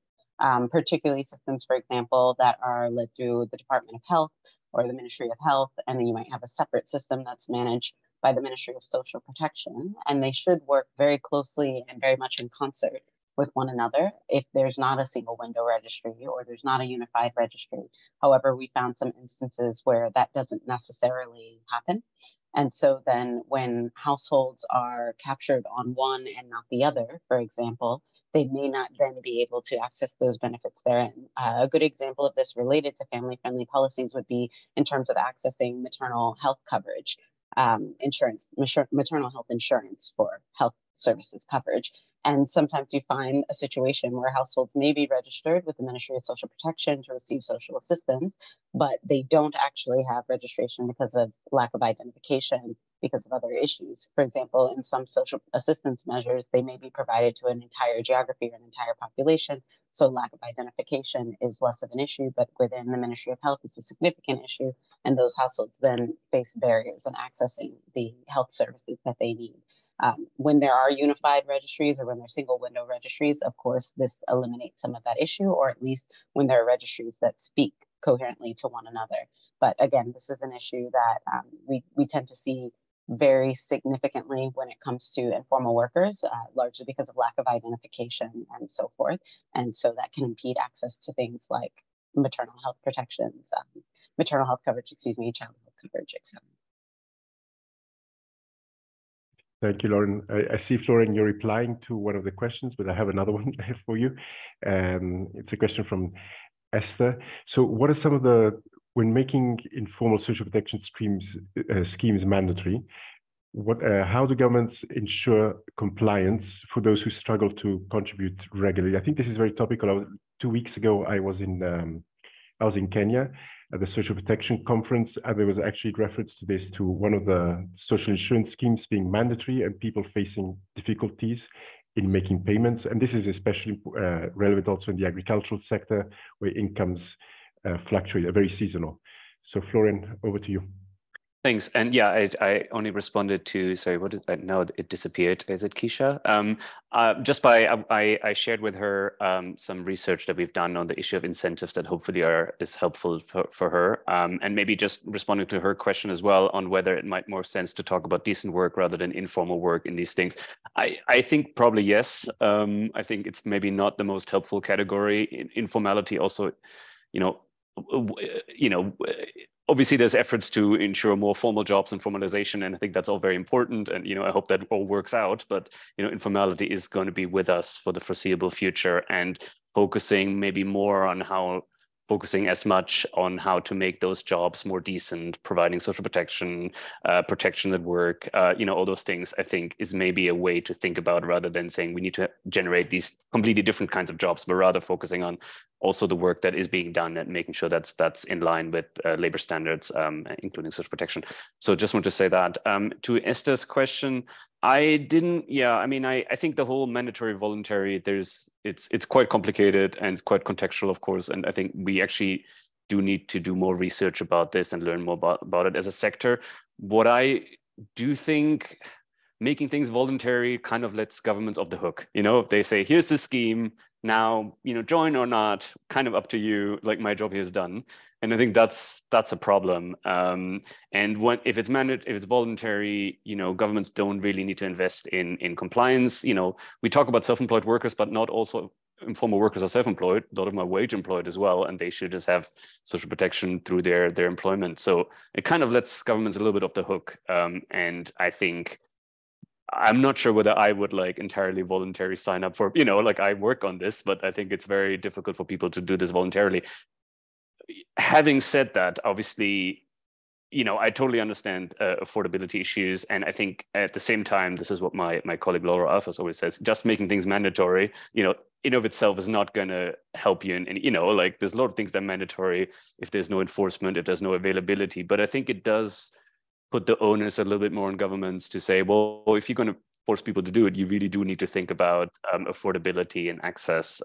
particularly systems, for example, that are led through the Department of Health or the Ministry of Health, and then you might have a separate system that's managed by the Ministry of Social Protection, and they should work very closely and very much in concert with one another if there's not a single window registry or there's not a unified registry. However, we found some instances where that doesn't necessarily happen. And so then when households are captured on one and not the other, for example, they may not then be able to access those benefits therein. A good example of this related to family-friendly policies would be in terms of accessing maternal health coverage. Maternal health insurance for health services coverage. And sometimes you find a situation where households may be registered with the Ministry of Social Protection to receive social assistance, but they don't actually have registration because of lack of identification, because of other issues. For example, in some social assistance measures, they may be provided to an entire geography or an entire population. So lack of identification is less of an issue, but within the Ministry of Health, it's a significant issue. And those households then face barriers in accessing the health services that they need. When there are unified registries or when they're single window registries, of course, this eliminates some of that issue, or at least when there are registries that speak coherently to one another. But again, this is an issue that we tend to see very significantly when it comes to informal workers, largely because of lack of identification and so forth. And so that can impede access to things like maternal health protections, maternal health coverage, child health coverage, etc. Thank you, Lauren. I see, Florian, you're replying to one of the questions, but I have another one for you. It's a question from Esther. So what are some of the, when making informal social protection schemes mandatory, how do governments ensure compliance for those who struggle to contribute regularly? I think this is very topical. 2 weeks ago, I was in Kenya at the Social Protection Conference, and there was actually reference to this, to one of the social insurance schemes being mandatory and people facing difficulties in making payments. And this is especially relevant also in the agricultural sector, where incomes fluctuate, are very seasonal. So Florian, over to you. Thanks. And yeah, I only responded to, sorry, what is that? No, it disappeared. Is it Keisha? Just by, I shared with her some research that we've done on the issue of incentives that hopefully is helpful for her. And maybe just responding to her question as well on whether it might more sense to talk about decent work rather than informal work in these things. I think probably yes. I think it's maybe not the most helpful category. Informality also, obviously there's efforts to ensure more formal jobs and formalization, and I think that's all very important. And I hope that all works out. But informality is going to be with us for the foreseeable future, and focusing maybe more on focusing as much on how to make those jobs more decent, providing social protection, protection at work, all those things, I think is maybe a way to think about, rather than saying we need to generate these completely different kinds of jobs, but rather focusing on also the work that is being done and making sure that's in line with labor standards, including social protection. So just want to say that. To Esther's question, I think the whole mandatory voluntary, it's quite complicated and it's quite contextual, of course. And I think we actually do need to do more research about this and learn more about it as a sector. What I do think, making things voluntary kind of lets governments off the hook. They say, here's the scheme, now, join or not, kind of up to you, like my job here is done. And I think that's a problem. And if it's voluntary, governments don't really need to invest in compliance. We talk about self-employed workers, but not also informal workers are self-employed. A lot of them are wage employed as well, and they should just have social protection through their employment. So it kind of lets governments a little bit off the hook. And I think, I'm not sure whether I would entirely voluntary sign up for, I work on this, but I think it's very difficult for people to do this voluntarily. Having said that, obviously, I totally understand affordability issues. And I think at the same time, this is what my colleague Laura Alphas always says, just making things mandatory, in of itself is not going to help you. And there's a lot of things that are mandatory if there's no enforcement, if there's no availability. But I think it does put the onus a little bit more on governments to say, well, if you're going to force people to do it, you really do need to think about affordability and access.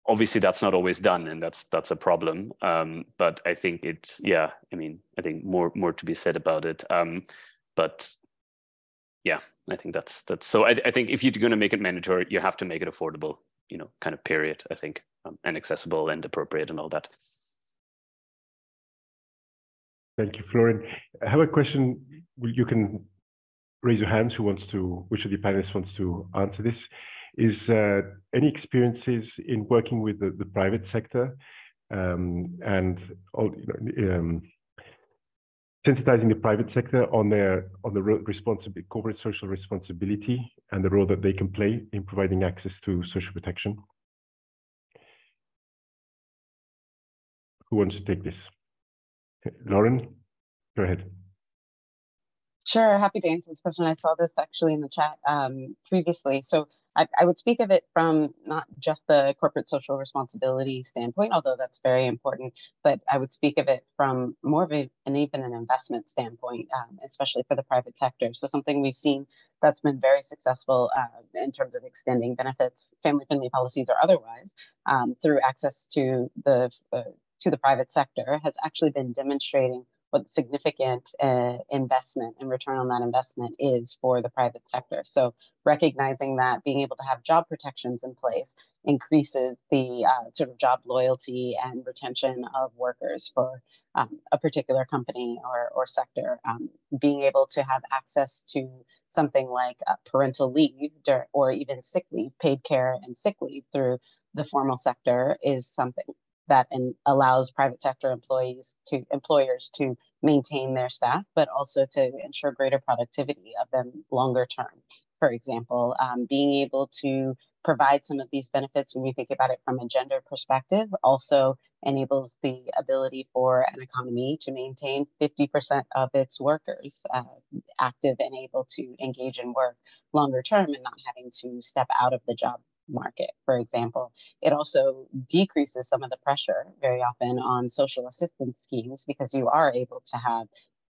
Obviously, that's not always done, and that's a problem. But I think I think more to be said about it. But yeah, I think that's so. I think if you're going to make it mandatory, you have to make it affordable, kind of period. I think, and accessible and appropriate and all that. Thank you, Florian. I have a question. You can raise your hands. Which of the panelists wants to answer this? Is any experiences in working with the private sector and sensitizing the private sector on the corporate social responsibility and the role that they can play in providing access to social protection? Who wants to take this? Lauren, go ahead. Sure, happy to answer this question. I saw this actually in the chat previously. So I would speak of it from not just the corporate social responsibility standpoint, although that's very important, but I would speak of it from more of even an investment standpoint, especially for the private sector. So something we've seen that's been very successful in terms of extending benefits, family-friendly policies or otherwise, through access to the private sector has actually been demonstrating what significant investment and return on that investment is for the private sector. So recognizing that being able to have job protections in place increases the sort of job loyalty and retention of workers for a particular company or sector. Being able to have access to something like parental leave or even sick leave, paid care and sick leave through the formal sector is something that allows private sector employers to maintain their staff, but also to ensure greater productivity of them longer term. For example, being able to provide some of these benefits when you think about it from a gender perspective also enables the ability for an economy to maintain 50% of its workers active and able to engage in work longer term and not having to step out of the job market, for example. It also decreases some of the pressure very often on social assistance schemes because you are able to have,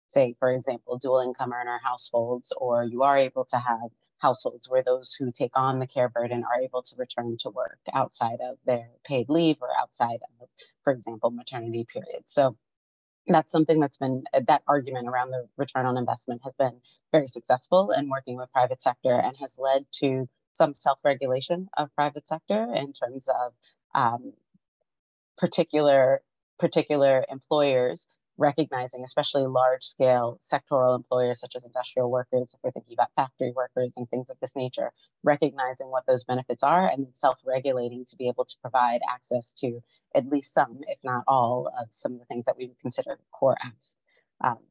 say, for example, dual income earner households, or you are able to have households where those who take on the care burden are able to return to work outside of their paid leave or outside of, for example, maternity periods. So that's something that's been, that argument around the return on investment has been very successful in working with private sector and has led to some self-regulation of private sector in terms of particular employers recognizing, especially large-scale sectoral employers such as industrial workers, if we're thinking about factory workers and things of this nature, recognizing what those benefits are and self-regulating to be able to provide access to at least some, if not all, of some of the things that we would consider core acts.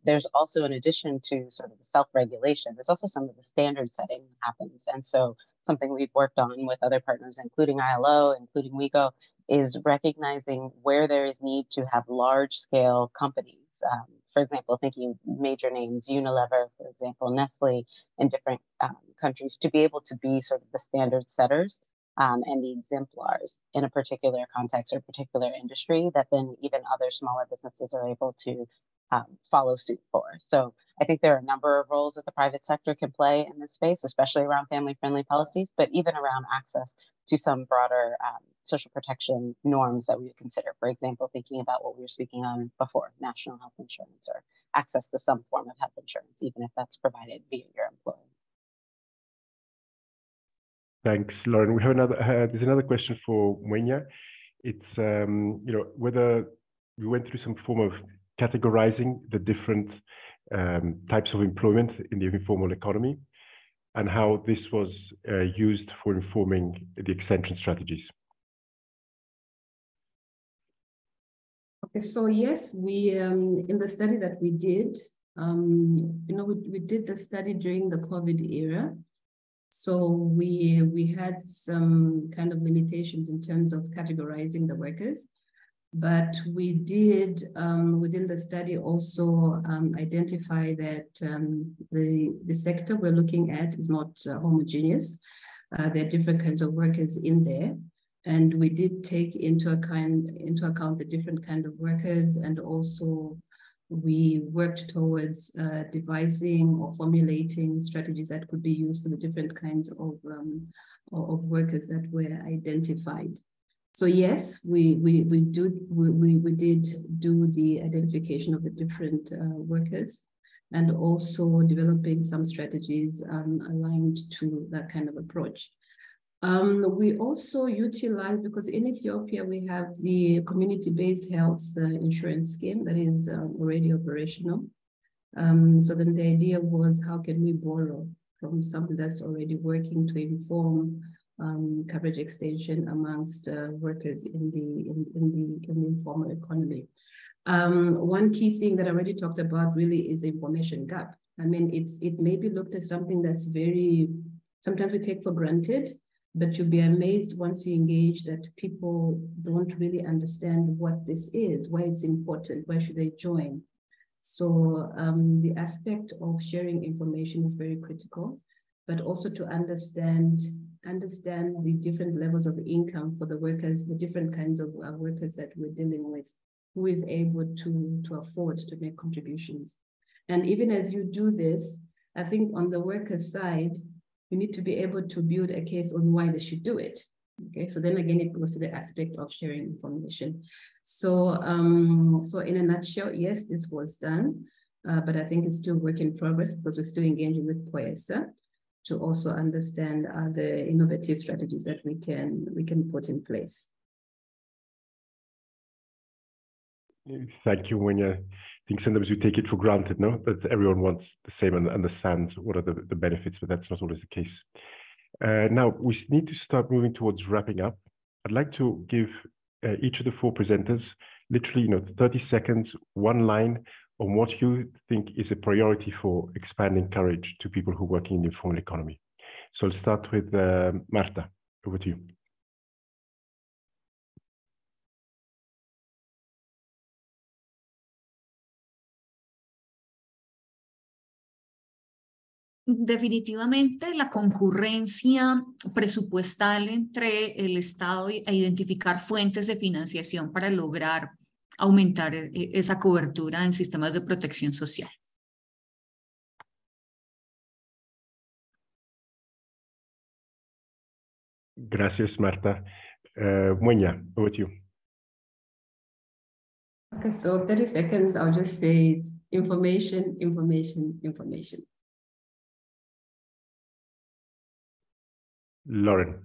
There's also, in addition to sort of the self-regulation, there's also some of the standard setting that happens. And so something we've worked on with other partners, including ILO, including WIGO, is recognizing where there is need to have large-scale companies. For example, thinking major names, Unilever, for example, Nestle, in different countries, to be able to be sort of the standard setters and the exemplars in a particular context or particular industry that then even other smaller businesses are able to follow suit for. So I think there are a number of roles that the private sector can play in this space, especially around family-friendly policies, but even around access to some broader social protection norms that we would consider. For example, thinking about what we were speaking on before, national health insurance or access to some form of health insurance, even if that's provided via your employer. Thanks, Lauren. We have there's another question for Mwenya. It's, whether we went through some form of categorizing the different types of employment in the informal economy and how this was used for informing the extension strategies. Okay, so yes, we in the study that we did, we did the study during the COVID era. So we had some kind of limitations in terms of categorizing the workers. But we did, within the study, also identify that the sector we're looking at is not homogeneous. There are different kinds of workers in there. And we did take into account the different kinds of workers, and also we worked towards devising or formulating strategies that could be used for the different kinds of workers that were identified. So yes, we did do the identification of the different workers, and also developing some strategies aligned to that kind of approach. We also utilize, because in Ethiopia we have the community-based health insurance scheme that is already operational. So then the idea was, how can we borrow from something that's already working to inform coverage extension amongst workers in the informal economy. One key thing that I already talked about really is the information gap. I mean, it may be looked at something that's sometimes we take for granted, but you'll be amazed once you engage that people don't really understand what this is, why it's important, why should they join. So the aspect of sharing information is very critical, but also to understand the different levels of income for the workers, the different kinds of workers that we're dealing with, who is able to afford to make contributions. And even as you do this, I think on the worker side, you need to be able to build a case on why they should do it. Okay, so then again, it goes to the aspect of sharing information. So, so in a nutshell, yes, this was done, but I think it's still work in progress because we're still engaging with POESA to also understand the innovative strategies that we can put in place. Thank you, Mwenya. I think sometimes we take it for granted, no? That everyone wants the same and understands what are the benefits, but that's not always the case. Now, we need to start moving towards wrapping up. I'd like to give each of the four presenters literally 30 seconds, one line on what you think is a priority for expanding coverage to people who are working in the informal economy. So I'll start with Marta. Over to you. Definitivamente la concurrencia presupuestal entre el Estado e identificar fuentes de financiación para lograr aumentar esa cobertura en sistemas de protección social. Gracias, Marta. Mwenya, over to you. Okay, so 30 seconds, I'll just say it's information, information, information. Lauren.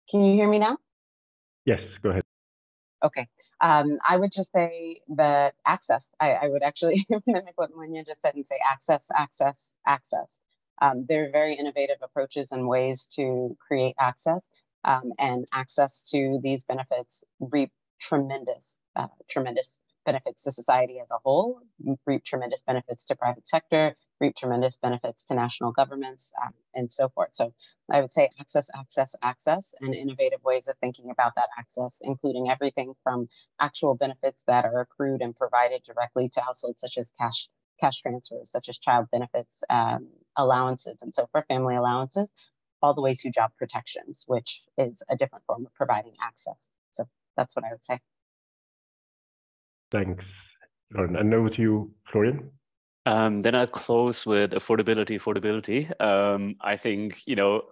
Can you hear me now? Yes, go ahead. Okay. I would just say that access. I would actually mimic what Munya just said and say access, access, access. There are very innovative approaches and ways to create access, and access to these benefits reap tremendous benefits to society as a whole, reap tremendous benefits to private sector, reap tremendous benefits to national governments, and so forth. So I would say access, access, access, and innovative ways of thinking about that access, including everything from actual benefits that are accrued and provided directly to households, such as cash transfers, such as child benefits, allowances, and so for family allowances, all the way to job protections, which is a different form of providing access. So that's what I would say. Thanks, Lauren. And over to you, Florian. Then I'll close with affordability. I think,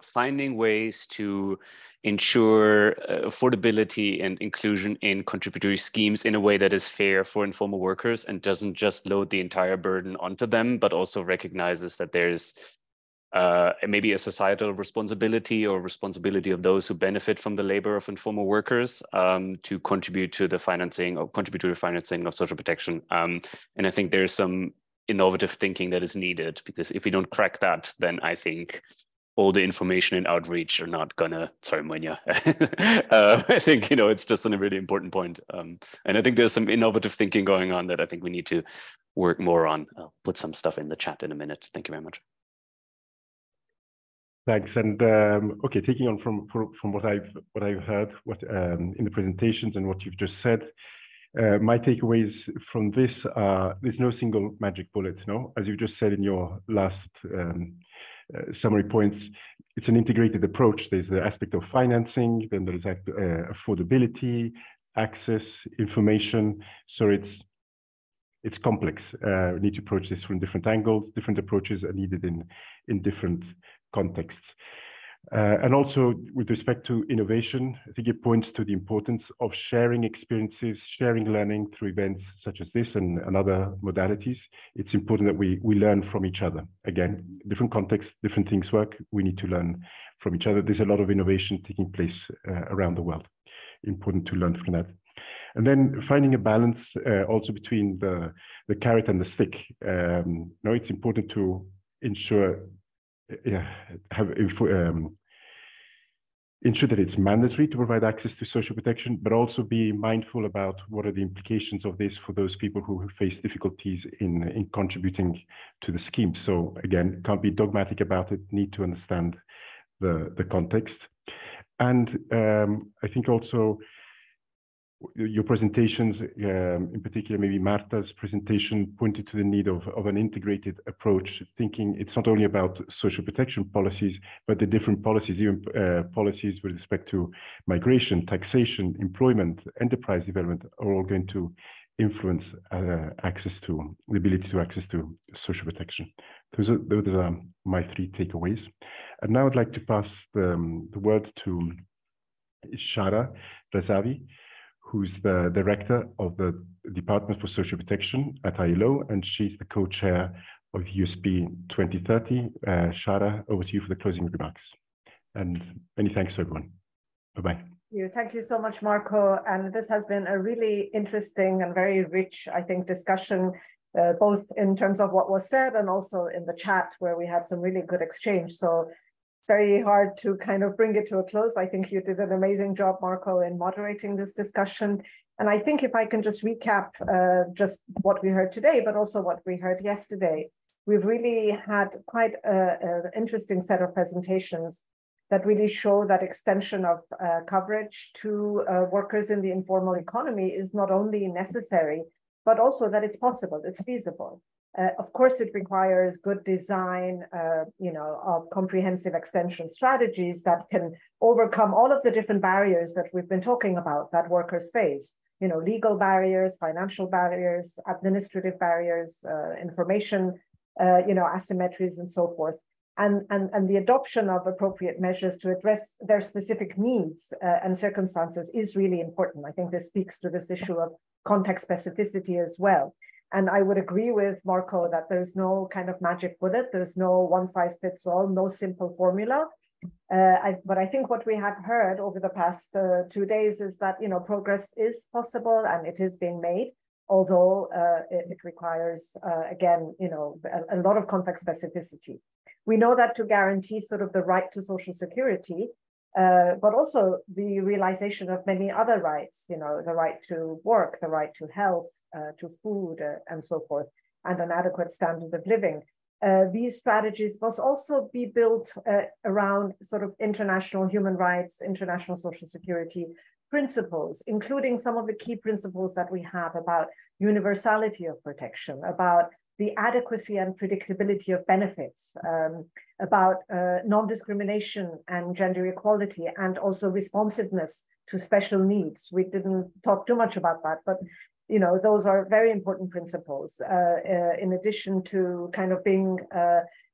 finding ways to ensure affordability and inclusion in contributory schemes in a way that is fair for informal workers and doesn't just load the entire burden onto them, but also recognizes that there's maybe a societal responsibility or responsibility of those who benefit from the labor of informal workers to contribute to the financing or contributory financing of social protection. And I think there's some innovative thinking that is needed, because if we don't crack that, then I think all the information and outreach are not gonna, sorry, Munya. I think, it's just a really important point. And I think there's some innovative thinking going on that I think we need to work more on. I'll put some stuff in the chat in a minute. Thank you very much. Thanks. And okay, taking on from what I've heard, in the presentations and what you've just said, my takeaways from this are there's no single magic bullet. No, as you just said in your last summary points, it's an integrated approach. There's the aspect of financing, then there's affordability, access, information. So it's complex. We need to approach this from different angles. Different approaches are needed in different contexts. And also with respect to innovation, I think it points to the importance of sharing experiences, sharing learning through events such as this and other modalities. It's important that we learn from each other. Again, different contexts, different things work. We need to learn from each other. There's a lot of innovation taking place around the world. Important to learn from that. And then finding a balance also between the carrot and the stick. Now it's important to ensure ensure that it's mandatory to provide access to social protection, but also be mindful about what are the implications of this for those people who face difficulties in contributing to the scheme. So again, can't be dogmatic about it, need to understand the context. And I think also your presentations, in particular, maybe Marta's presentation, pointed to the need of an integrated approach, thinking it's not only about social protection policies, but the different policies, even policies with respect to migration, taxation, employment, enterprise development, are all going to influence access to, the ability to access to social protection. Those are my three takeaways. And now I'd like to pass the word to Shara Razavi, who's the director of the Department for Social Protection at ILO, and she's the co-chair of USP2030. Shara, over to you for the closing remarks. And many thanks to everyone. Bye-bye. Thank you so much, Marco. And this has been a really interesting and very rich, I think, discussion, both in terms of what was said and also in the chat, where we had some really good exchange. So very hard to kind of bring it to a close. I think you did an amazing job, Marco, in moderating this discussion. And I think if I can just recap just what we heard today, but also what we heard yesterday, we've really had quite an interesting set of presentations that really show that extension of coverage to workers in the informal economy is not only necessary, but also that it's possible, it's feasible. Of course, it requires good design, of comprehensive extension strategies that can overcome all of the different barriers that we've been talking about that workers face. legal barriers, financial barriers, administrative barriers, information, asymmetries, and so forth. And the adoption of appropriate measures to address their specific needs and circumstances is really important. I think this speaks to this issue of context specificity as well. And I would agree with Marco that there's no kind of magic bullet. There's no one size fits all, no simple formula. But I think what we have heard over the past 2 days is that, progress is possible and it is being made, although it requires, again, a lot of context specificity. We know that to guarantee sort of the right to social security, but also the realization of many other rights, the right to work, the right to health, to food, and so forth, and an adequate standard of living. These strategies must also be built around sort of international human rights, international social security principles, including some of the key principles that we have about universality of protection, about the adequacy and predictability of benefits, about non-discrimination and gender equality, and also responsiveness to special needs. We didn't talk too much about that, but those are very important principles, in addition to kind of being,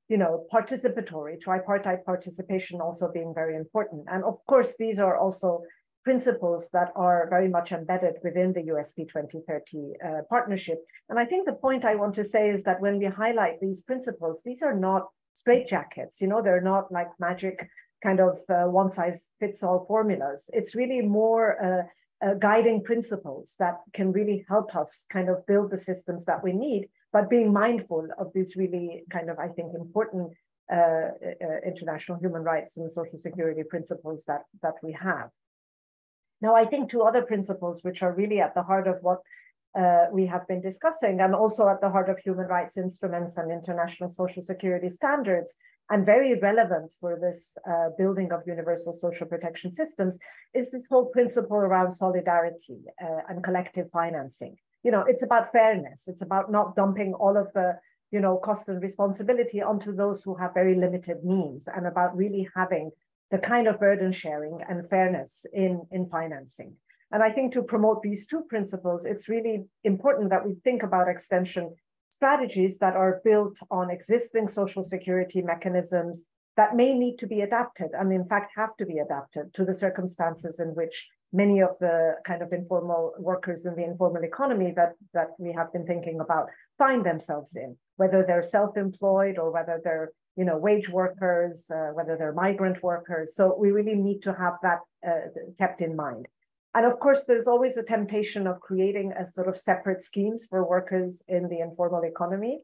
participatory, tripartite participation also being very important. And of course, these are also principles that are very much embedded within the USP2030 partnership. And I think the point I want to say is that when we highlight these principles, these are not straitjackets, they're not like magic kind of one size fits all formulas. It's really more guiding principles that can really help us kind of build the systems that we need, but being mindful of these really kind of, I think, important international human rights and social security principles that we have. Now, I think two other principles which are really at the heart of what we have been discussing, and also at the heart of human rights instruments and international social security standards, and very relevant for this building of universal social protection systems, is this whole principle around solidarity and collective financing. It's about fairness. It's about not dumping all of the cost and responsibility onto those who have very limited means, and about really having the kind of burden sharing and fairness in financing. And I think to promote these two principles, it's really important that we think about extension strategies that are built on existing social security mechanisms that may need to be adapted, and in fact have to be adapted to the circumstances in which many of the kind of informal workers in the informal economy that we have been thinking about find themselves in, whether they're self-employed or whether they're wage workers, whether they're migrant workers. So we really need to have that kept in mind. And of course, there's always a temptation of creating a sort of separate schemes for workers in the informal economy.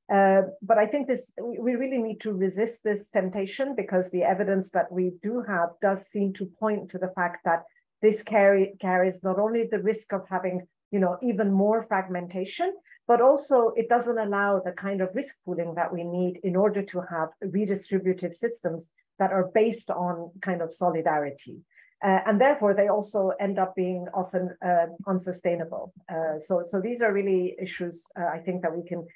But I think we really need to resist this temptation, because the evidence that we do have does seem to point to the fact that this carries not only the risk of having even more fragmentation, but also it doesn't allow the kind of risk pooling that we need in order to have redistributive systems that are based on kind of solidarity. And therefore, they also end up being often unsustainable. So these are really issues, I think, that we can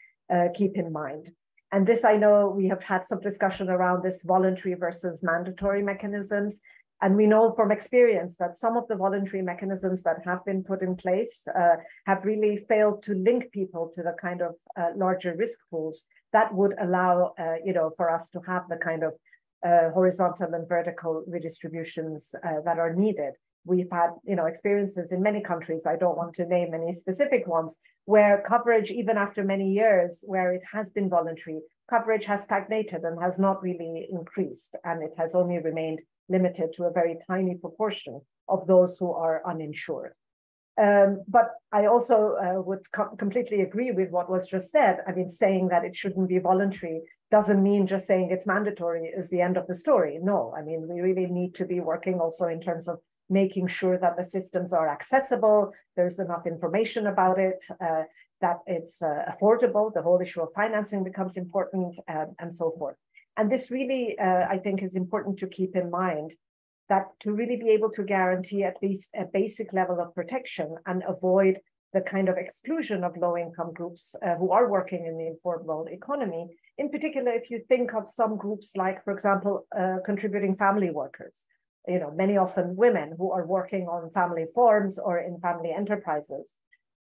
keep in mind. And this, I know we have had some discussion around this voluntary versus mandatory mechanisms. And we know from experience that some of the voluntary mechanisms that have been put in place have really failed to link people to the kind of larger risk pools that would allow, for us to have the kind of horizontal and vertical redistributions that are needed. We've had, experiences in many countries, I don't want to name any specific ones, where coverage, even after many years where it has been voluntary, coverage has stagnated and has not really increased, and it has only remained limited to a very tiny proportion of those who are uninsured. But I also would completely agree with what was just said. I mean, saying that it shouldn't be voluntary doesn't mean just saying it's mandatory is the end of the story. No, I mean, we really need to be working also in terms of making sure that the systems are accessible, there's enough information about it, that it's affordable, the whole issue of financing becomes important, and so forth. And this really, I think, is important to keep in mind, that to really be able to guarantee at least a basic level of protection and avoid the kind of exclusion of low-income groups who are working in the informal economy. In particular, if you think of some groups like, for example, contributing family workers, many often women who are working on family farms or in family enterprises.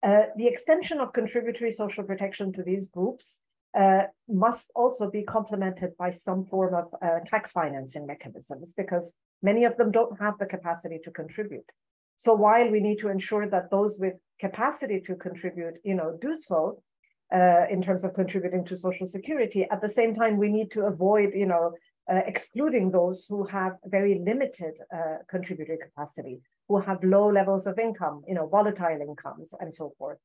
The extension of contributory social protection to these groups must also be complemented by some form of tax financing mechanisms, because many of them don't have the capacity to contribute. So while we need to ensure that those with capacity to contribute, do so in terms of contributing to Social Security, at the same time, we need to avoid, excluding those who have very limited contributory capacity, who have low levels of income, volatile incomes, and so forth.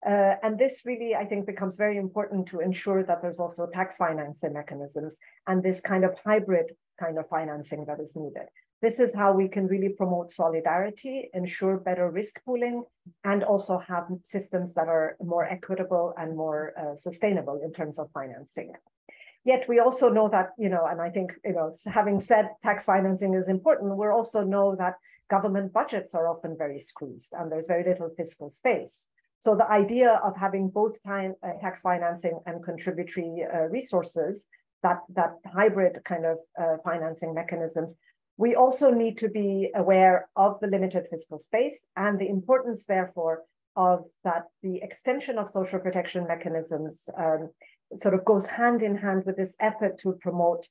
And this really, I think, becomes very important to ensure that there's also tax financing mechanisms and this kind of hybrid kind of financing that is needed. This is how we can really promote solidarity, ensure better risk pooling, and also have systems that are more equitable and more sustainable in terms of financing. Yet we also know that, and I think, having said tax financing is important, we also know that government budgets are often very squeezed and there's very little fiscal space. So the idea of having both tax financing and contributory resources, that hybrid kind of financing mechanisms, we also need to be aware of the limited fiscal space and the importance, therefore, of that the extension of social protection mechanisms sort of goes hand in hand with this effort to promote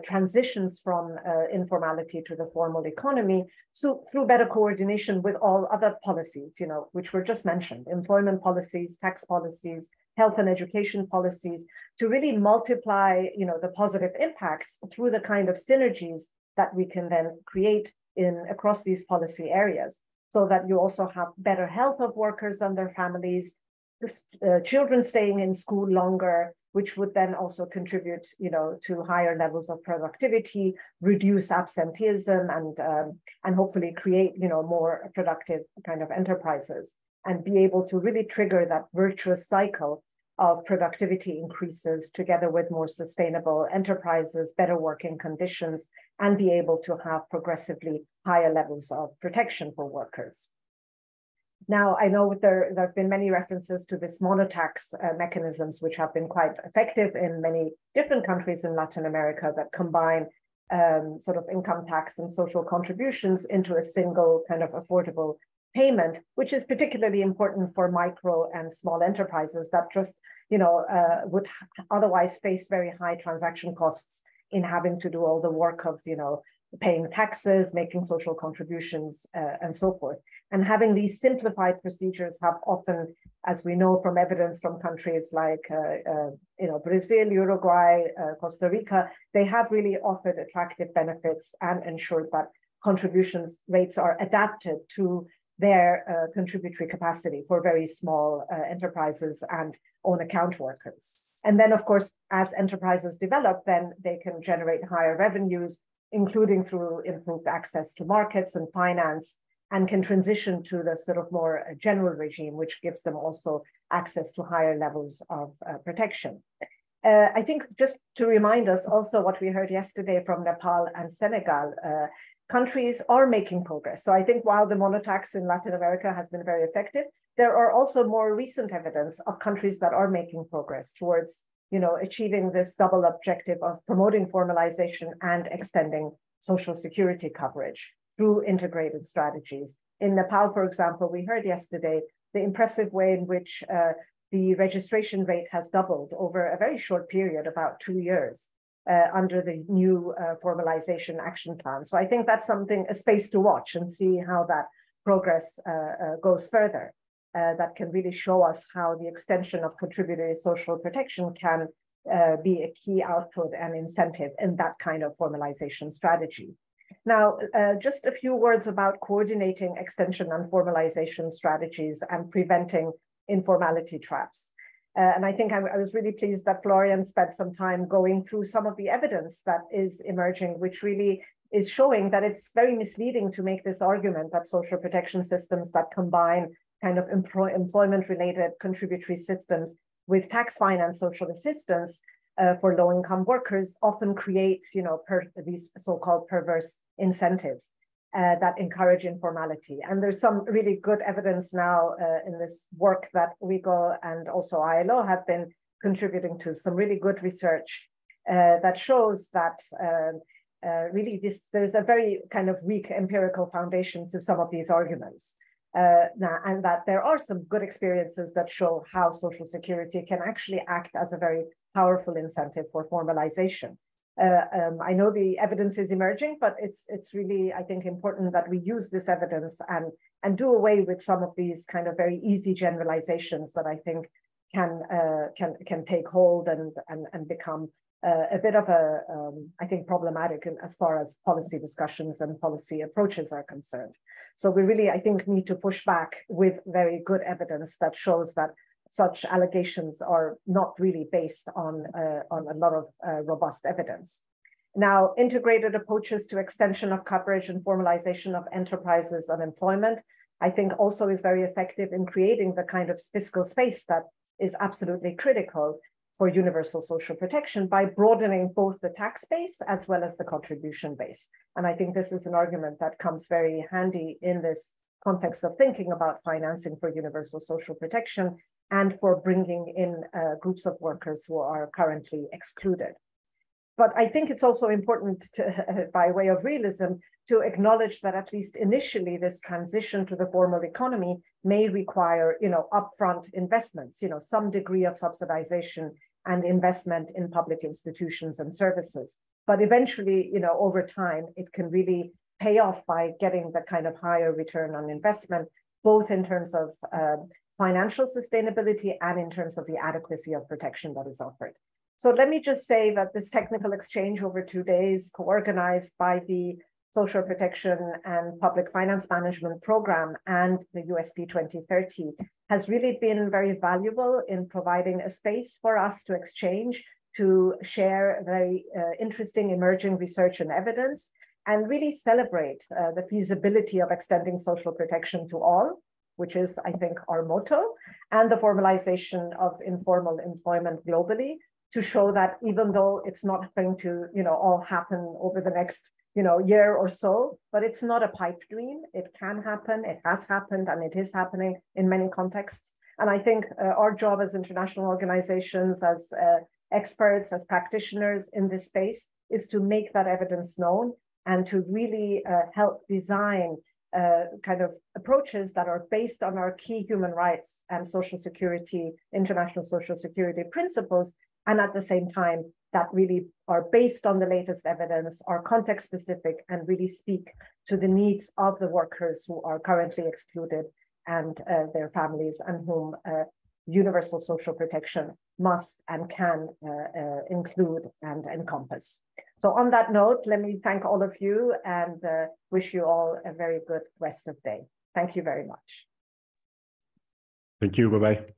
transitions from informality to the formal economy, so through better coordination with all other policies, which were just mentioned, employment policies, tax policies, health and education policies, to really multiply, the positive impacts through the kind of synergies that we can then create across these policy areas, so that you also have better health of workers and their families, children staying in school longer, which would then also contribute, to higher levels of productivity, reduce absenteeism, and hopefully create, more productive kind of enterprises, and be able to really trigger that virtuous cycle of productivity increases together with more sustainable enterprises, better working conditions, and be able to have progressively higher levels of protection for workers. Now, I know there have been many references to this monotax mechanisms, which have been quite effective in many different countries in Latin America that combine sort of income tax and social contributions into a single kind of affordable payment, which is particularly important for micro and small enterprises that just, would otherwise face very high transaction costs in having to do all the work of, paying taxes, making social contributions, and so forth. And having these simplified procedures have often, as we know from evidence from countries like, Brazil, Uruguay, Costa Rica, they have really offered attractive benefits and ensured that contributions rates are adapted to their contributory capacity for very small enterprises and own account workers. And then, of course, as enterprises develop, then they can generate higher revenues, including through improved access to markets and finance, and can transition to the sort of more general regime, which gives them also access to higher levels of protection. I think just to remind us also what we heard yesterday from Nepal and Senegal, countries are making progress. So I think while the monotax in Latin America has been very effective, there are also more recent evidence of countries that are making progress towards, achieving this double objective of promoting formalization and extending social security coverage through integrated strategies. In Nepal, for example, we heard yesterday the impressive way in which the registration rate has doubled over a very short period, about 2 years, under the new formalization action plan. So I think that's a space to watch and see how that progress goes further. That can really show us how the extension of contributory social protection can be a key output and incentive in that kind of formalization strategy. Now, just a few words about coordinating extension and formalization strategies and preventing informality traps. And I think I was really pleased that Florian spent some time going through some of the evidence that is emerging, which really is showing that it's very misleading to make this argument that social protection systems that combine kind of employment-related contributory systems with tax finance social assistance for low-income workers often create, these so-called perverse incentives that encourage informality. And there's some really good evidence now in this work that WIGO and also ILO have been contributing to, some really good research that shows that really there's a very kind of weak empirical foundation to some of these arguments. And that there are some good experiences that show how Social Security can actually act as a very powerful incentive for formalization. I know the evidence is emerging, but it's really, I think, important that we use this evidence and do away with some of these kind of very easy generalizations that I think can take hold and become a bit of a, I think, problematic as far as policy discussions and policy approaches are concerned. So we really, I think, need to push back with very good evidence that shows that such allegations are not really based on a lot of robust evidence. Now, integrated approaches to extension of coverage and formalization of enterprises unemployment, I think also is very effective in creating the kind of fiscal space that is absolutely critical for universal social protection by broadening both the tax base as well as the contribution base. And I think this is an argument that comes very handy in this context of thinking about financing for universal social protection and for bringing in groups of workers who are currently excluded. But I think it's also important to, by way of realism, to acknowledge that at least initially this transition to the formal economy may require, upfront investments, some degree of subsidization and investment in public institutions and services. But eventually, over time, it can really pay off by getting the kind of higher return on investment, both in terms of financial sustainability and in terms of the adequacy of protection that is offered. So let me just say that this technical exchange over 2 days, co-organized by the Social Protection and Public Finance Management Program and the USP2030, has really been very valuable in providing a space for us to exchange, to share very interesting emerging research and evidence, and really celebrate the feasibility of extending social protection to all, which is, I think, our motto, and the formalization of informal employment globally, to show that even though it's not going to, all happen over the next, year or so, but it's not a pipe dream. It can happen, it has happened, and it is happening in many contexts. And I think our job as international organizations, as experts, as practitioners in this space, is to make that evidence known and to really help design kind of approaches that are based on our key human rights and social security, international social security principles, and at the same time, that really are based on the latest evidence, are context specific, and really speak to the needs of the workers who are currently excluded and their families, and whom universal social protection must and can include and encompass. So on that note, let me thank all of you and wish you all a very good rest of day. Thank you very much. Thank you. Bye-bye.